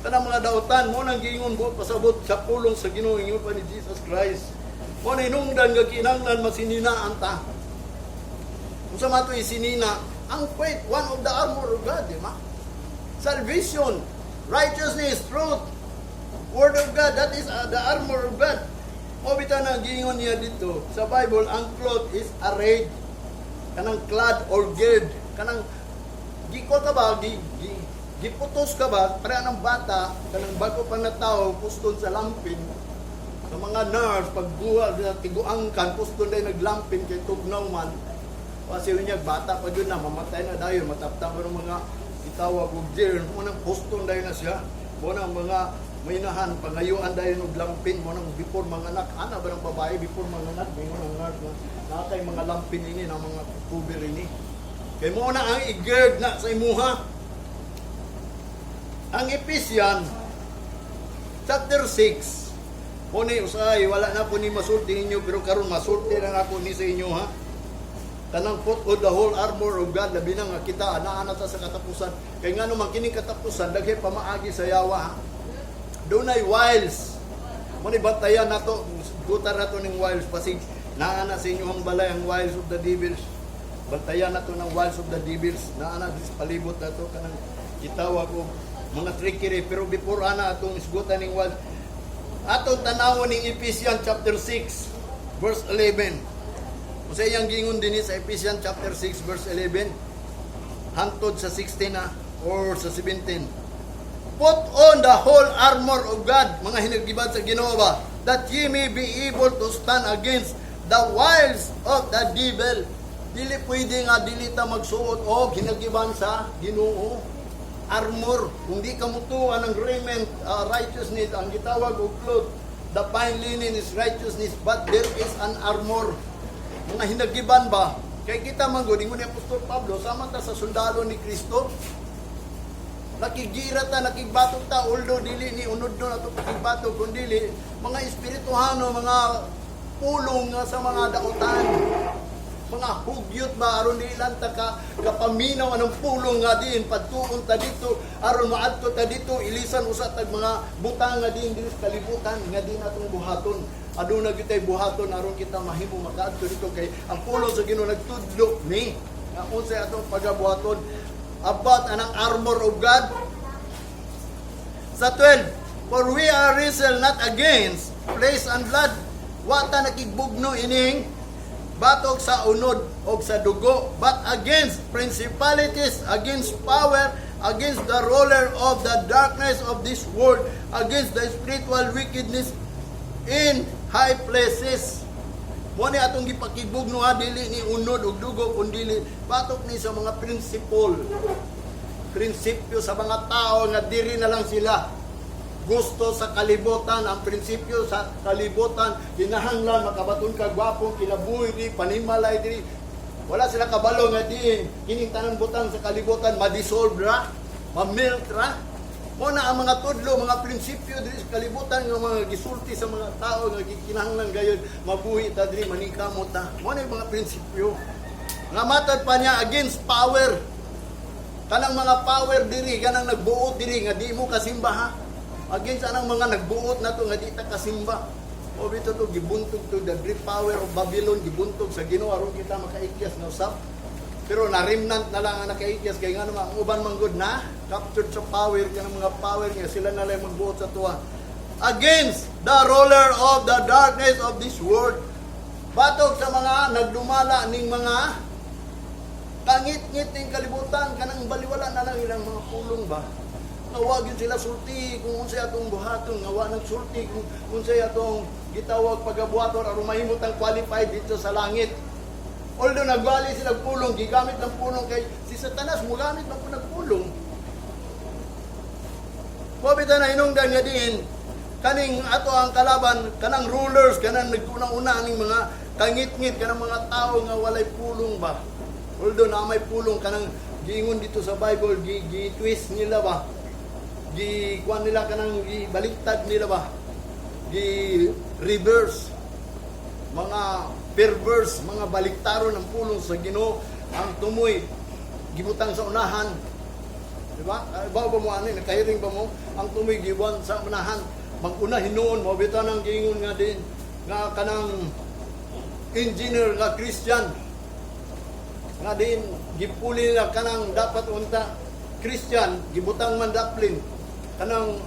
Kanang mga dautan mo nang gingon buot pasabot sa pulong sa Ginoo ingon pa ni Jesus Christ. Mo na hinungdan nga kinahanglan masininaan ta. Unsa man to isinina, ang faith, one of the armor of God, di ba? Salvation, righteousness, truth, word of God, that is the armor of God. O bitaw na gingon niya dito sa Bible, ang cloth is arrayed, kanang clad or geared, kanang gikot ka ba, giputos ka ba, para ng bata, kanang bago pa na tao, puston sa lampin, sa mga nurse, pagbuha, tiguangkan, puston dahil naglampin kay tugnaw man. Kasi niya, bata pa yun na, mamatay na dahil, mataptang ng mga itawag o gear, munang puston dahil na siya, munang mga maynahan, pangayuan dahil ng lampin, munang before mga anak, ana ba ng babae, before mga anak, may mga nurse, nakakay mga lampin ini, ng mga kuber ini. Kaya muna ang i-guard na sa imuha. Ang Ephesians chapter 6, Muni usay, wala na po ni masulti ninyo, pero karon masulti na ako ni sa inyo ha. Tanang put o the whole armor of God, labi na nga kita, anaan sa katapusan. Kaya nga naman kining katapusan, daghay pamaagi sa yawa ha. Doon ay wiles. Muni bantayan na to, gutar na to ng wiles, pasig naana sa inyo ang balay ang wiles of the devils. Bantayan na to ng wiles of the devils, naana sa palibot na to, kanang kitawag ko, mga trickery, pero before ana atong isgutan ng wiles, atong tanawon ng Ephesians chapter 6, verse 11. Sa iyang gingon din sa Ephesians chapter 6 verse 11 hantod sa 16 na or sa 17. Put on the whole armor of God, mga hinagibad sa Ginoo ba, that ye may be able to stand against the wiles of the devil. Dili pwede nga dili ta magsuot og hinagiban sa Ginoo armor. Kung di ka mutuan ng raiment, righteousness ang gitawag og cloth, the fine linen is righteousness, but there is an armor. Mga hinagiban ba? Kay kita man gud ingon ni Apostol Pablo sama ta sa sundalo ni Kristo. Nakigira ta, nakigbatok ta, although dili ni unod no ato pakigbatok kun dili mga espirituhano, mga pulong nga sa mga dautan. Mga hugyot ba aron di lang ta ka kapaminaw anong pulong nga din padtuon ta dito aron maadto ta dito ilisan usa tag mga butang nga din diri sa kalibutan nga din atong buhaton. Aduna gyud tay buhaton aron kita mahimo makaadto dito kay ang pulong sa Ginoo nagtudlo ni nga unsay atong pagabuhaton about anang armor of God. Sa 12, for we are wrestle not against flesh and blood. Wata nakigbugno ining batok sa unod o sa dugo, but against principalities, against power, against the ruler of the darkness of this world, against the spiritual wickedness in high places. Mo ni atong gipakibugno ha dili ni unod ug dugo kundi batok ni sa mga prinsipyo sa mga tao nga diri na lang sila gusto sa kalibutan, ang prinsipyo sa kalibutan, kinahanglan makabaton ka gwapo, kinabuhi di, panimalay di, wala sila kabalo nga di, kining tanang butang sa kalibutan, madissolve ra, mamelt ra. Mo na ang mga tudlo, mga prinsipyo diri sa kalibutan, nga mga gisulti sa mga tao, nga kinahanglan gayon, mabuhi ta diri, maningkamot ta. Mo na yung mga prinsipyo. Nga matad pa niya against power. Kanang mga power diri, kanang nagbuot diri, nga di mo kasimba ha. Against anang mga nagbuot na to nga di ta kasimba. O bito to gibuntog to the great power of Babylon, gibuntog sa Ginoo aron kita makaikyas na usap. Pero na remnant na lang ang nakaikyas kay nga naman ang uban man good na captured sa power kanang mga power nga sila na lang magbuot sa tuwa. Against the ruler of the darkness of this world. Batok sa mga nagdumala ning mga kangit-ngit ning kalibutan kanang baliwala na lang ilang mga pulong ba. Nawag yun sila sulti kung unsay atong buhaton, nawa nagsulti kung unsay atong gitawag pagabuhaton aron mahimot ang qualified dito sa langit. Although nagwali sila pulong, gigamit ng pulong kay si Satanas mugamit man po nagpulong. Pabita na inungdan nga din kaning ato ang kalaban, kanang rulers, kanang nagkunang-una ning mga kangit-ngit kanang mga tao nga walay pulong ba. Although na may pulong kanang giingon dito sa Bible, gi-twist nila ba? Kuan nila kanang baliktad nila ba, reverse, mga perverse, mga baliktaron ng pulong sa Ginoo. Ang tumoy gibutang sa unahan, di ba? Ba mo ani nakahiring ba mo ang tumoy gibuan sa unahan, mag-una hinuon mo bitan ang giingon nga din nga kanang engineer nga Christian nga din gipuli nila kanang dapat unta Christian gibutang man daplin kanang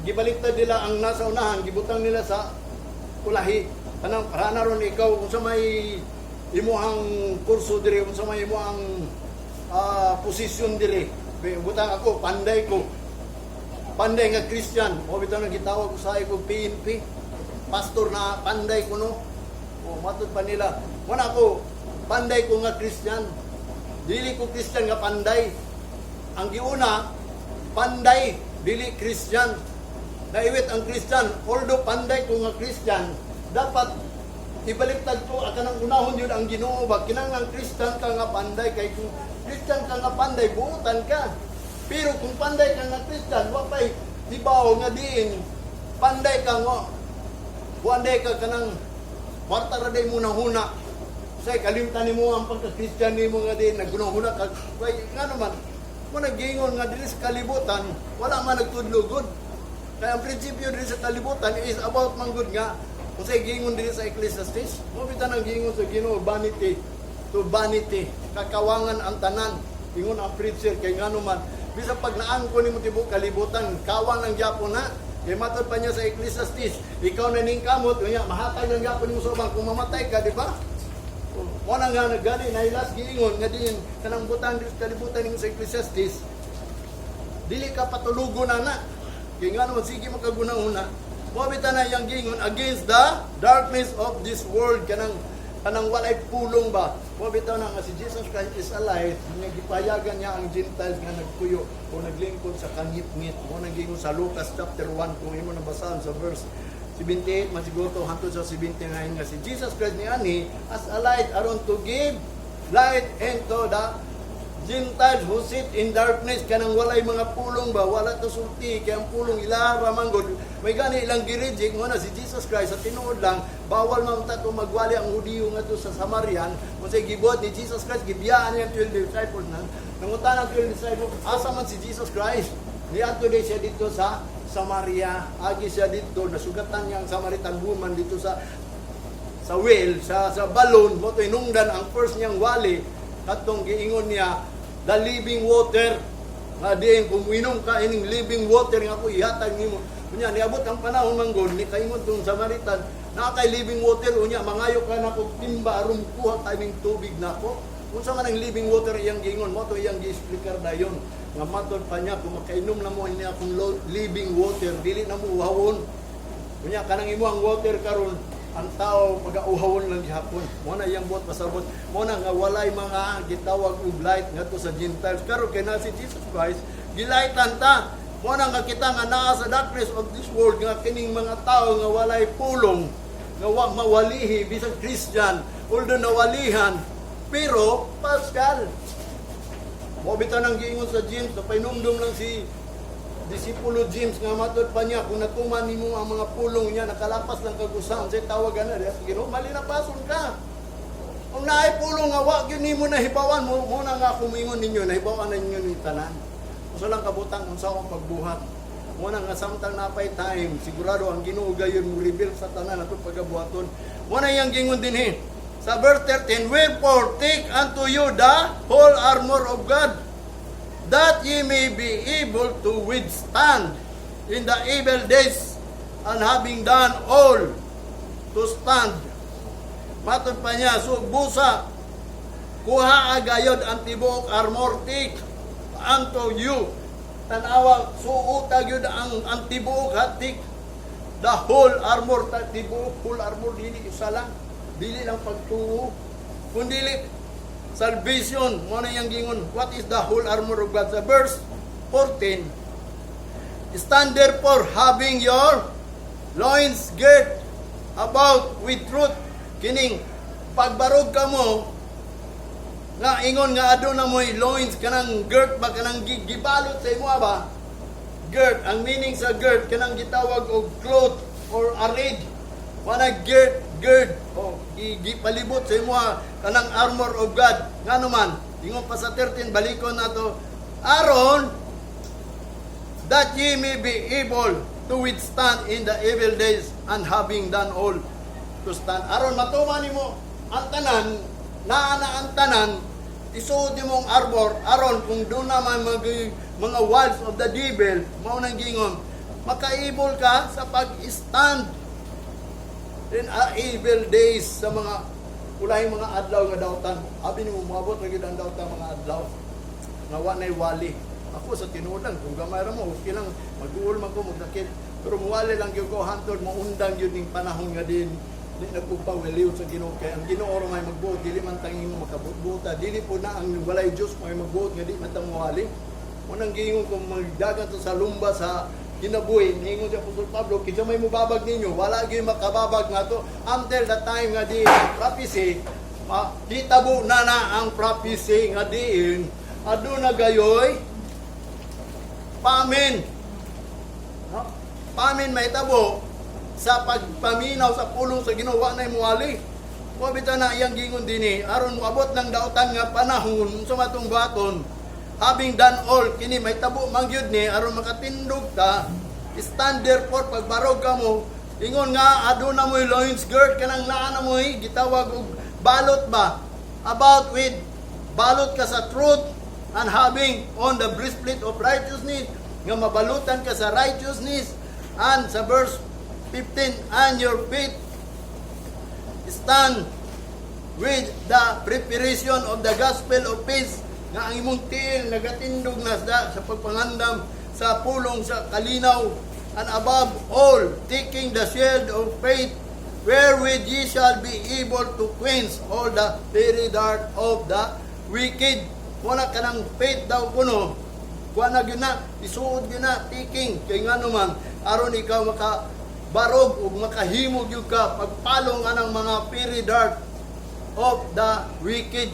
gibaliktad nila ang nasa unahan, gibutang nila sa ulahi. Kanang para na ron ikaw kung sa may imuhang kurso diri, kung sa may imuhang posisyon diri. Butang ako, panday nga Christian. O bitaw nang gitawag ko sa ko PNP. Pastor na panday ko no. O matod pa nila. Wala ako, panday ko nga Christian. Dili ko Christian nga panday. Ang giuna, panday, dili Christian. Naiwit ang Christian, although panday ko nga Christian, dapat ibaliktad ko kanang unahon yun ang Ginoo ba kinahanglan Christian ka nga panday kay kung Christian ka nga panday buutan ka. Pero kung panday ka nga Christian, wa pay tibaw nga diin panday ka nga panday ka kanang kwarta ra day mo na huna. Say kalimtan nimo ang pagka-Christian nimo nga diin nagunahuna ka kay ngano man mo nagingon nga dili sa kalibutan wala man nagtudlugod. Kaya ang prinsipyo dili sa kalibutan is about manggod nga kung sa gingon dili sa Ecclesiastes, mo bitan ang gingon sa Ginoo vanity to vanity, kakawangan ang tanan. Ingon ang preacher kay ngano man bisa pag naangko nimo tibok kalibutan kawang ang gyapon na. Kay matod pa niya sa Ecclesiastes, ikaw na ning kamot unya mahatag lang gyapon nimo sa ubang kung mamatay ka, di ba? Wala nga nagani nahilas giingon nga din kanang butang kalibutan ning sa Ecclesiastes dili ka patulugon na kay nga naman sige makagunahuna mo bitan na yang giingon against the darkness of this world kanang walay pulong ba mo bitaw na nga si Jesus Christ is alive nga gipayagan niya ang Gentiles nga nagpuyo o naglingkod sa kangit-ngit mo nang giingon sa Lucas chapter 1 kung imo nabasahan sa verse 78 masiguro to hangtod sa 79 nga si Jesus Christ niani as a light aron to give light into the Gentiles who sit in darkness, kanang walay mga pulong ba, wala to sulti, kaya ang pulong ilara manggod, may gani ilang girijik, mo na si Jesus Christ sa tinuod lang, bawal man tato magwali ang Hudiyo nga to sa Samarian, kung sa gibot ni Jesus Christ, gibiyaan niya 12 disciples na, nangutan ang 12 disciples, asa man si Jesus Christ, niadto day siya dito sa Samaria, agi siya dito, nasugatan niya ang Samaritan woman dito sa well, sa balon, mo to inungdan ang first niyang wali, katong giingon niya, the living water, nga diin kung inom ka ining living water nga ko ihatag nimo. Kunya niabot ang panahon manggod ni kaingon tong Samaritan, na kay living water unya mangayo ka na kog timba aron kuha kaming tubig nako. Unsa man ang living water iyang giingon mo to iyang gi-explicar dayon. Nga matod pa niya kung makainom na mo ini akong living water dili na mo uhawon. Kunya kanang imo ang water karon ang tao pag-auhawon lang gihapon. Mo na iyang buot pasabot. Mo na nga walay mga gitawag og light ngadto sa Gentiles. Karon kay na si Jesus Christ, gilightan ta. Mo na nga kita nga naa sa darkness of this world nga kining mga tao nga walay pulong, nga wa mawalihi bisag Christian, although nawalihan, pero Pascal. Mo bitaw nang giingon sa James, na painumdum lang si disipulo James nga matod pa niya kung natuman nimo ang mga pulong niya nakalapas lang kag-usa say tawagan na sa Ginoo mali na pason ka kung naay pulong nga wa gyud nimo nahibawan mo na nga kumingon ninyo nahibawan na ninyo ni tanan usa lang kabutang unsa ang pagbuhat mo na nga samtang napay time sigurado ang Ginoo gayon mo reveal sa tanan ato pagabuhaton mo na yang gingon dinhi sa verse 13 wherefore take unto you the whole armor of God that ye may be able to withstand in the evil days, and having done all, to stand. Matod pa niya, so busa, kuha agayod ang tibuok armor take unto you. Tanawa, suutag yun ang tibuok hatik. The whole armor, tibuok, whole armor, dili isa lang. Dili lang pagtuo. Kundi salvation, mo na yung gingon, what is the whole armor of God? Sa verse 14, stand therefore having your loins girt about with truth. Kining, pagbarog ka mo, nga ingon nga ado na mo'y loins, kanang girt ba, kanang gibalot sa imo ba? Girt, ang meaning sa girt, kanang gitawag og cloth or array. Wana girt, o gipalibot sa imo kanang armor of God. Ngano man, ingon pa sa 13 balikon nato, aron that ye may be able to withstand in the evil days and having done all to stand. Aron matuman nimo ang tanan, naa na ang tanan, isuod nimong armor aron kung doon naman mga walls of the devil, mao nang gingon, makaibol ka sa pag-stand in evil days sa mga ulay mga adlaw nga dawtan. Abi nimo moabot ra gid ang dawtan mga adlaw. Nga wa nay wali. Ako sa tinudan kung gamay ra mo okay lang mag-uul man ko magdakit. Pero muwali lang gyud ko hantod maundang gyud ning panahon nga din di na ko paweliw sa Ginoo kay ang Ginoo ra may magbuot dili man tanging makabutbuta dili po na ang walay Dios may magbuot nga di man tang muwali. Unang giingon ko magdagan sa lumba sa kinabuhi, ningon si Apostol Pablo, kinsa may mubabag ninyo, wala gyud makababag nga to until the time nga di prophecy, ditabo na ang prophecy nga diin, aduna gayoy pamin. No? Pamin may tabo sa pagpaminaw sa pulong sa Ginoo wa nay muwali. Mo bitaw na iyang gingon dinhi, aron moabot ng daotan nga panahon sa matong baton. Having done all, kini may tabo mangyud ni aron makatindog ka, stand therefore pagbarog ka mo, ingon nga aduna mo'y loins girt kanang naa na mo'y gitawag og balot ba, about with balot ka sa truth, and having on the breastplate of righteousness, nga mabalutan ka sa righteousness, and sa verse 15, and your feet stand with the preparation of the gospel of peace, nga ang imong tiil nagatindog na sa pagpangandam sa pulong sa kalinaw, and above all taking the shield of faith wherewith ye shall be able to quench all the fiery dart of the wicked. Wala ka ng faith daw kuno, kuha na yun na, isuod yun na, taking, kay nga naman, aron ikaw barog ug makahimo gyud ka pagpalong anang mga fiery dart of the wicked.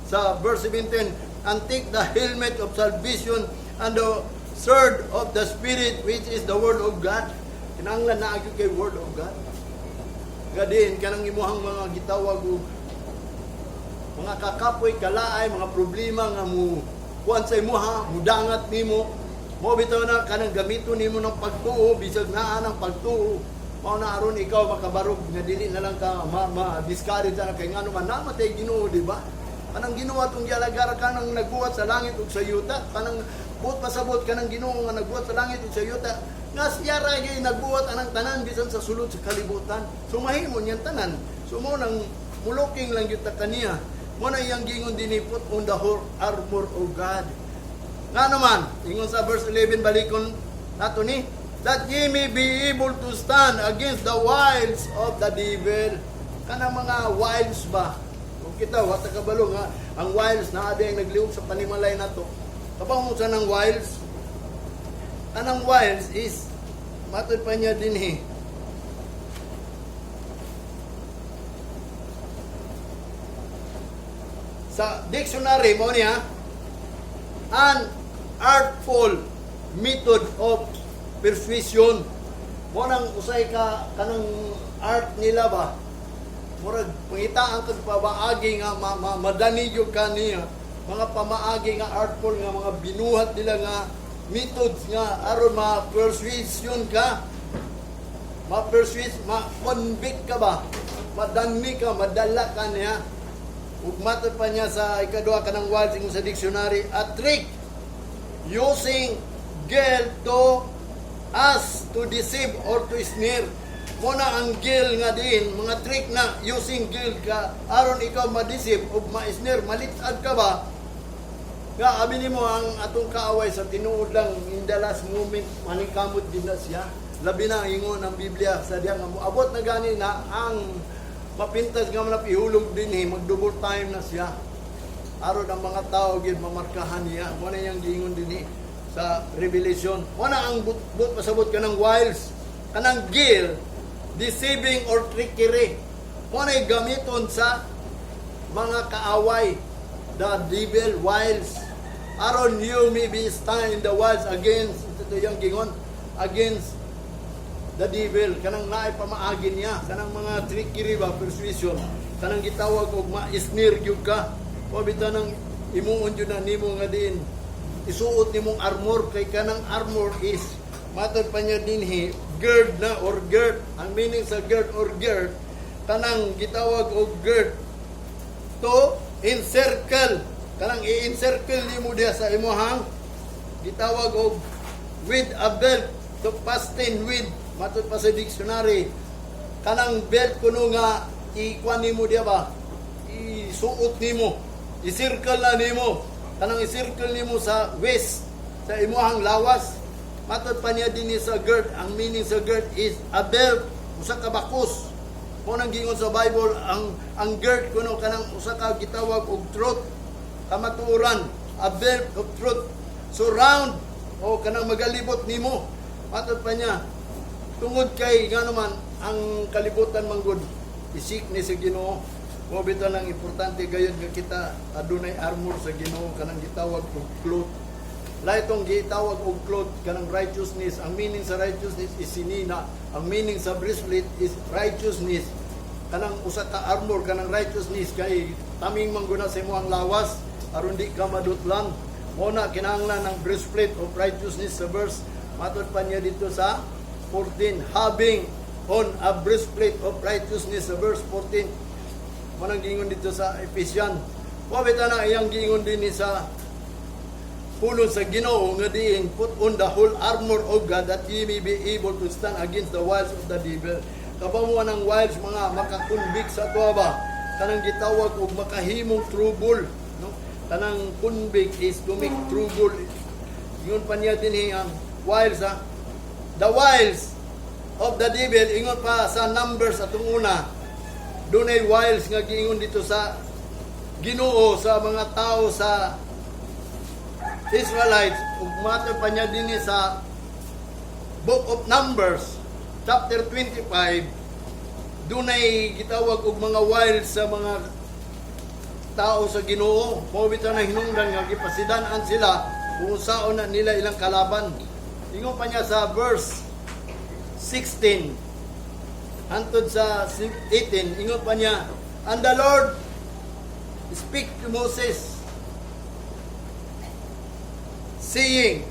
Sa verse 17, and take the helmet of salvation and the sword of the Spirit, which is the word of God. Kinahanglan na gyud kay word of God. Gadin kanang imuhang mga gitawag og mga kakapoy, kalaay, mga problema nga mo kuan sa imuha, mudangat nimo. Mo bitaw na kanang gamiton nimo ng pagtuo, bisag naa ng pagtuo. Mao na aron ikaw makabarog nga dili na lang ka ma-discourage na kay ngano man namatay Ginoo, di ba? Kanang Ginoo atong gialagar kanang nagbuhat sa langit ug sa yuta, kanang buot pasabot kanang Ginoo nga nagbuhat sa langit ug sa yuta. Nga siya ra gyud nagbuhat anang tanan bisan sa sulod sa kalibutan. Sumahimon yan tanan. So mo nang muloking lang gyud ta kaniya. Mo na iyang gingon dinhi, put on the whole armor of God. Nga naman, ingon sa verse 11 balikon nato ni, that ye may be able to stand against the wiles of the devil. Kanang mga wiles ba? Kung kita wata kabalo nga ang wiles na adi ang nagliog sa panimalay nato. Kapag mo sa nang wiles, anang wiles is matod pa niya dinhi. Sa dictionary mo niya, an artful method of persuasion. Mo nang usay ka kanang art nila ba? Murag pangitaan kag pabaagi nga madanigyo ka niya. Mga pamaagi nga artful nga mga binuhat nila nga methods nga aron ma-persuasion ka. Ma-persuade, ma-convict ka ba? Madani ka, madala ka niya. Ug matod pa niya sa ikaduha kanang word sa dictionary, a trick using guile to us to deceive or to snare. Muna ang guile nga din, mga trick na using guile ka aron ikaw ma-deceive ug ma-snare, malitad ka ba? Nga abi nimo ang atong kaaway sa tinuod lang in the last moment manikamot din na siya. Labi na ingon ang Biblia sa diha nga moabot na gani na ang mapintas nga manapihulog din mag-double time na siya. Aron ang mga tao gid mamarkahan niya. Mo na yang giingon din sa Revelation. Mo na ang but pasabot kanang wiles, kanang guile, deceiving or trickery. Mo na gamiton sa mga kaaway, the devil wiles. Aron you may be stand in the wiles against ito yang gingon against the devil, kanang naay pamaagin niya, kanang mga trickery ba, persuasion, kanang gitawag og ma-snare gyud ka. O bitaw nang imuon jud na nimo nga din isuot nimong armor, kay kanang armor is matod pa niya dinhi gird na or gird. Ang meaning sa gird or gird, kanang gitawag og gird to encircle, kanang i-encircle nimo diha sa imuhang gitawag og with a belt to fasten with. Matod pa sa dictionary, kanang belt kuno nga ikuan nimo diya ba, isuot nimo, i-circle na nimo, kanang i-circle nimo sa waist sa imuhang lawas. Matod pa niya dinhi sa gird, ang meaning sa gird is a belt, usa ka bakos. Mo nang gingon sa Bible, ang gird kuno kanang usa ka gitawag og truth, kamatuoran, a belt of truth, surround o kanang magalibot nimo. Matod pa niya, tungod kay nga naman ang kalibutan manggod isik ni sa Ginoo. Mo bitaw lang importante gayud nga kita adunay armor sa Ginoo, kanang gitawag og cloth. Lahi tong gitawag og cloth kanang righteousness. Ang meaning sa righteousness is sinina. Ang meaning sa breastplate is righteousness. Kanang usa ka armor kanang righteousness kay taming mangguna sa imong lawas aron di ka madutlan. Mo na kinahanglan ng breastplate of righteousness sa verse matod pa niya dito sa 14, having on a breastplate of righteousness sa verse 14. Manang gingon dito sa Ephesians. Wabita na iyang gingon din sa pulong sa Ginoo nga diin, put on the whole armor of God that ye may be able to stand against the wiles of the devil. Kabamuan ng wiles mga makakonvict sa tuwa ba? Kanang gitawag og makahimong trouble. No? Kanang convict is to make trouble. Yun pa niya din ang wiles ha. The wiles of the devil, ingon pa sa Numbers atong una, dunay wiles nga giingon dito sa Ginoo sa mga tao sa Israelites. Ug matod pa niya dinhi sa Book of Numbers chapter 25, dunay gitawag og mga wild sa mga tao sa Ginoo. Mao bitaw na hinungdan nga gipasidan-an sila kung saon na nila ilang kalaban. Ingon pa niya sa verse 16 hantod sa 18, ingon pa niya, and the Lord speak to Moses, saying,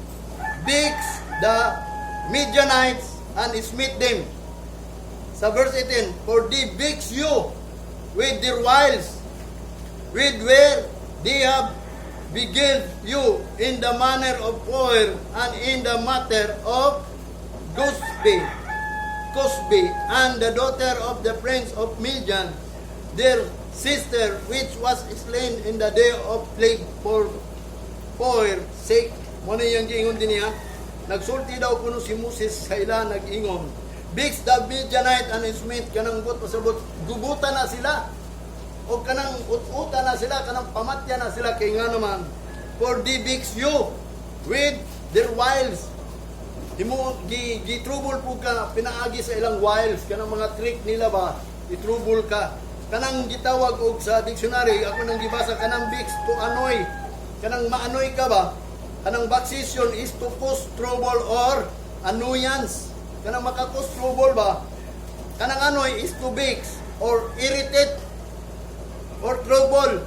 Vex the Midianites and smite them. Sa verse 18, for they vex you with their wiles, with where they have beguiled you in the manner of Poir and in the matter of Cosbi, and the daughter of the prince of Midian, their sister, which was slain in the day of plague for Poir sake. Muna yung giingon din niya, nagsulti daw kuno si Moses sa ila nag-ingon, Vex the Midianite and smite, kanang but pasabot, gubutan na sila, o kanang ut-uta na sila, kanang pamatya na sila, kay nga naman, for they vex you with their wiles. Gi-trouble po ka, pinaagi sa ilang wiles, kanang mga trick nila ba, i-trouble ka. Kanang gitawag og sa dictionary, ako nang gibasa, kanang vex to annoy, kanang maanoy ka ba, kanang vexation is to cause trouble or annoyance. Kanang maka-cause trouble ba? Kanang annoy is to vex or irritate or trouble.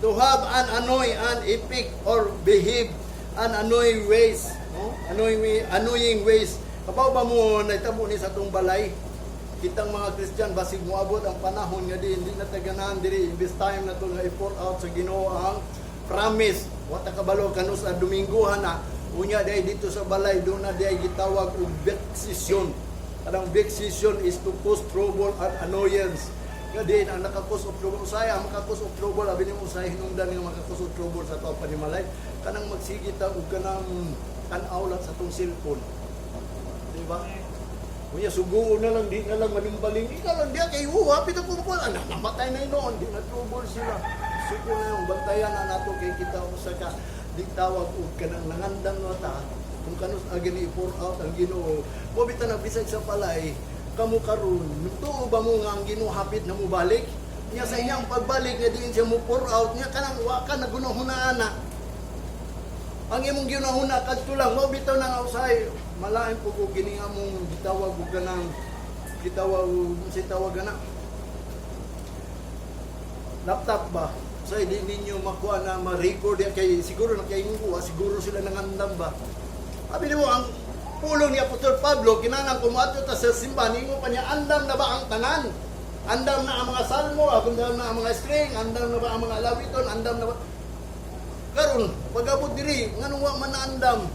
To have an annoy and epic or behave an annoying ways. No? Annoying ways. Kapaw ba mo naitabo ni sa tong balay? Kitang mga Christian, basig moabot ang panahon nga hindi na taganahan diri. This time na to nga i-pour out sa Ginoo ang promise. Wata kabalo kanu sa Dominguhan na unya day dito sa balay do na day gitawag og vexation. Kanang vexation is to cause trouble and annoyance. Kaya ang nakakos of trouble saya, makakos of trouble abi nimo sa hinungdan nga makakos of trouble sa tao panimalay. Kanang magsigit og kanang tan-aw lang sa tong cellphone. Di ba? Unya sugo na lang, di na lang manimbaling. Ikaw lang diya kay hapit ako po. Namatay na noon, di na trouble sila. Suko na yung bantayan na nato kay kita usa ka di tawag og kanang nangandang nota kung kanus agini pour out ang Ginoo. Mo bitan na bisag sa palay kamo karon nutuo ba mo nga ang Ginoo hapit na mo balik? Nya sa iyang pagbalik nga diin siya mo pour out nya kanang wa ka nagunahunaan na. Ang imong ginahuna kadto lang mo bitaw na nga usay malain po ko gini nga mong gitawag og kanang gitawag si tawag na laptop ba? So, hindi ninyo makuha na ma-record yan. Kaya siguro na kayo kuha, siguro sila nangandam ba? Sabi mo, ang pulong ni Apostol Pablo, kinanang kumato ta sa simbahan, mo pa niya, andam na ba ang tanan? Andam na ang mga salmo, andam na ang mga string, andam na ba ang mga lawiton, andam na ba? Karon, pag-abot diri, nganong wa man na andam?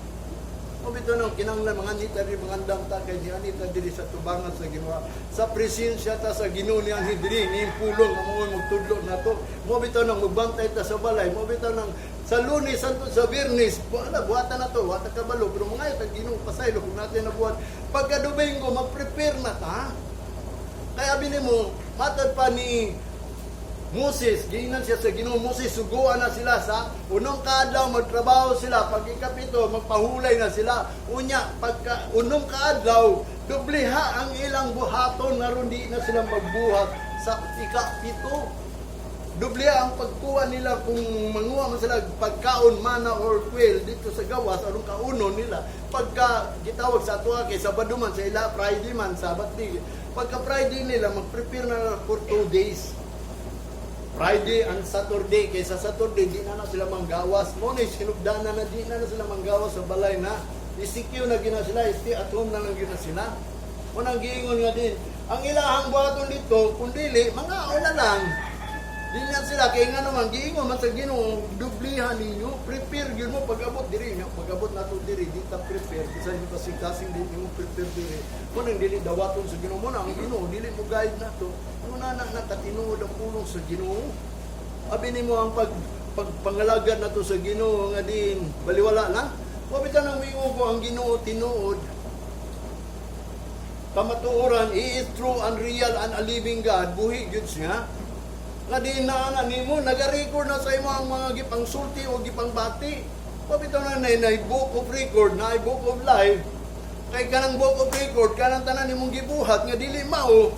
O bito nang kinanglan mga nita diri mga andam ta kay anita diri sa tubangan sa Ginoo. Sa presensya ta sa Ginoo niya diri ni pulong amo magtudlo nato. Mo bito nang magbantay ta sa balay, mo bito nang sa Lunes santo sa Biyernes, wala buhatan na to, wata kabalo pero mga ita Ginoo pasaylo kung natin na buhat. Pagka Domingo mag-prepare na ta. Kaya bini mo matad pa ni Moses, giinan siya sa Ginoo, Moses, suguan na sila sa unong kaadlaw, magtrabaho sila, pag ikapito, magpahulay na sila. Unya, pagka unong kaadlaw, dubliha ang ilang buhaton, naroon di na sila magbuhat sa ikapito. Dubliha ang pagkuha nila kung manguha man sila pagkaon, mana or quail dito sa gawas, anong kaunon nila. Pagka gitawag sa tuwa kay Sabado man sa ila, Friday man, Sabat di. Pagka Friday nila, mag-prepare na for 2 days. Friday and Saturday, kaysa Saturday di na sila manggawas. Mo ni sinugdanan na di na sila manggawas sa balay na. Isikyo na gina sila, stay at home na lang gina sila. Mo nang giingon nga din. Ang ilahang buhaton dito, kundili, mga na lang. Di na sila kay nga naman giingon man sa Ginoo, dublihan ninyo, prepare gyud mo pag-abot diri, pag-abot nato diri, di ta prepare. Bisan di kasing di mo prepare diri. Mo nang dili dawaton sa Ginoo mo na ang Ginoo, dili mo guide nato. Una na nakatinuod ang pulong sa Ginoo. Abi nimo ang pagpangalagad nato sa Ginoo nga din baliwala na. Wa bitan nang miingon ko ang Ginoo tinuod. Kamatuoran, He is true and real and a living God. Buhi gyud siya. Nga din na nimo naga-record na sa imo ang mga gipang sulti o gipang bati. Wa bitan na book of record, na book of life. Kay kanang book of record, kanang tanan nimong gibuhat nga dili mao.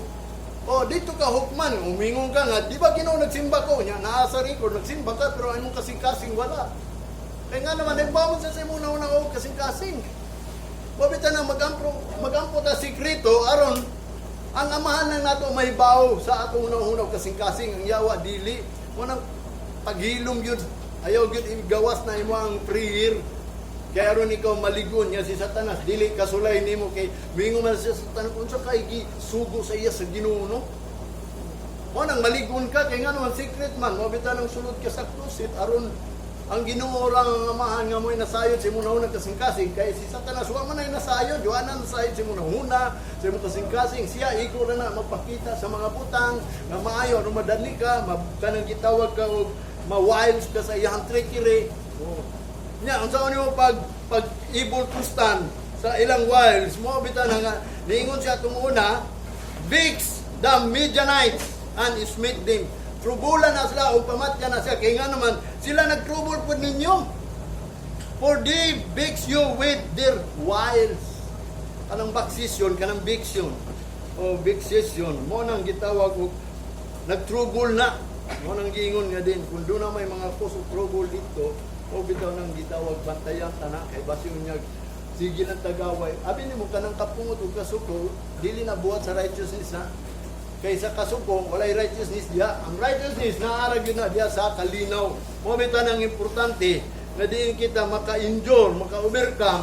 O dito ka hukman, umingon ka nga, di ba Ginoo nagsimba ko niya? Naa sa record nagsimba ka pero anong kasing-kasing wala. Kaya nga naman nagbawon sa una-una o kasing-kasing. Mabita na magampo ta sikreto aron ang amahan lang nato may bawo sa atong una-una kasing-kasing ang yawa dili mo nang paghilom yun. Ayaw gyud igawas na imo ang prayer. Kaya aron ikaw maligon niya si Satanas, dili kasulay nimo kay mingo man siya sa Satanas unsa kay gisugo sa iya sa Ginoo no? Mo nang maligon ka kay nga naman secret man, mo bitan ang sulod ka sa closet aron ang Ginoo ra ang amahan nga mo'y nasayod sa imong una kasing-kasing kay si Satanas wa man ay nasayod, wa na nasayod sa imong una, sa imong kasing-kasing siya iko ra na magpakita sa mga butang nga maayo no madali ka, kanang gitawag ka og ma-wiles ka sa iyang trickery. Nya unsa ni mo pag evil kustan sa ilang wiles mo bitan nga niingon siya tung una Bix the Midianites and smite them. Trubulan na sila o pamatya na siya kay nga naman sila nagtrubol po ninyo. For they vex you with their wiles. Kanang baksisyon, kanang vexation o vexation mo nang gitawag og nagtrubol na. Mo nang giingon nga din kung doon na may mga cause of trouble dito o bitaw nang gitawag bantayan tanan kay basyon niya sige ng tagaway abi nimo kanang kapungot ug kasuko dili na buhat sa righteousness na kay sa kasuko walay righteousness diha ang righteousness naara gyud na diha sa kalinaw mo bitaw nang importante nga diin kita maka-endure maka-overcome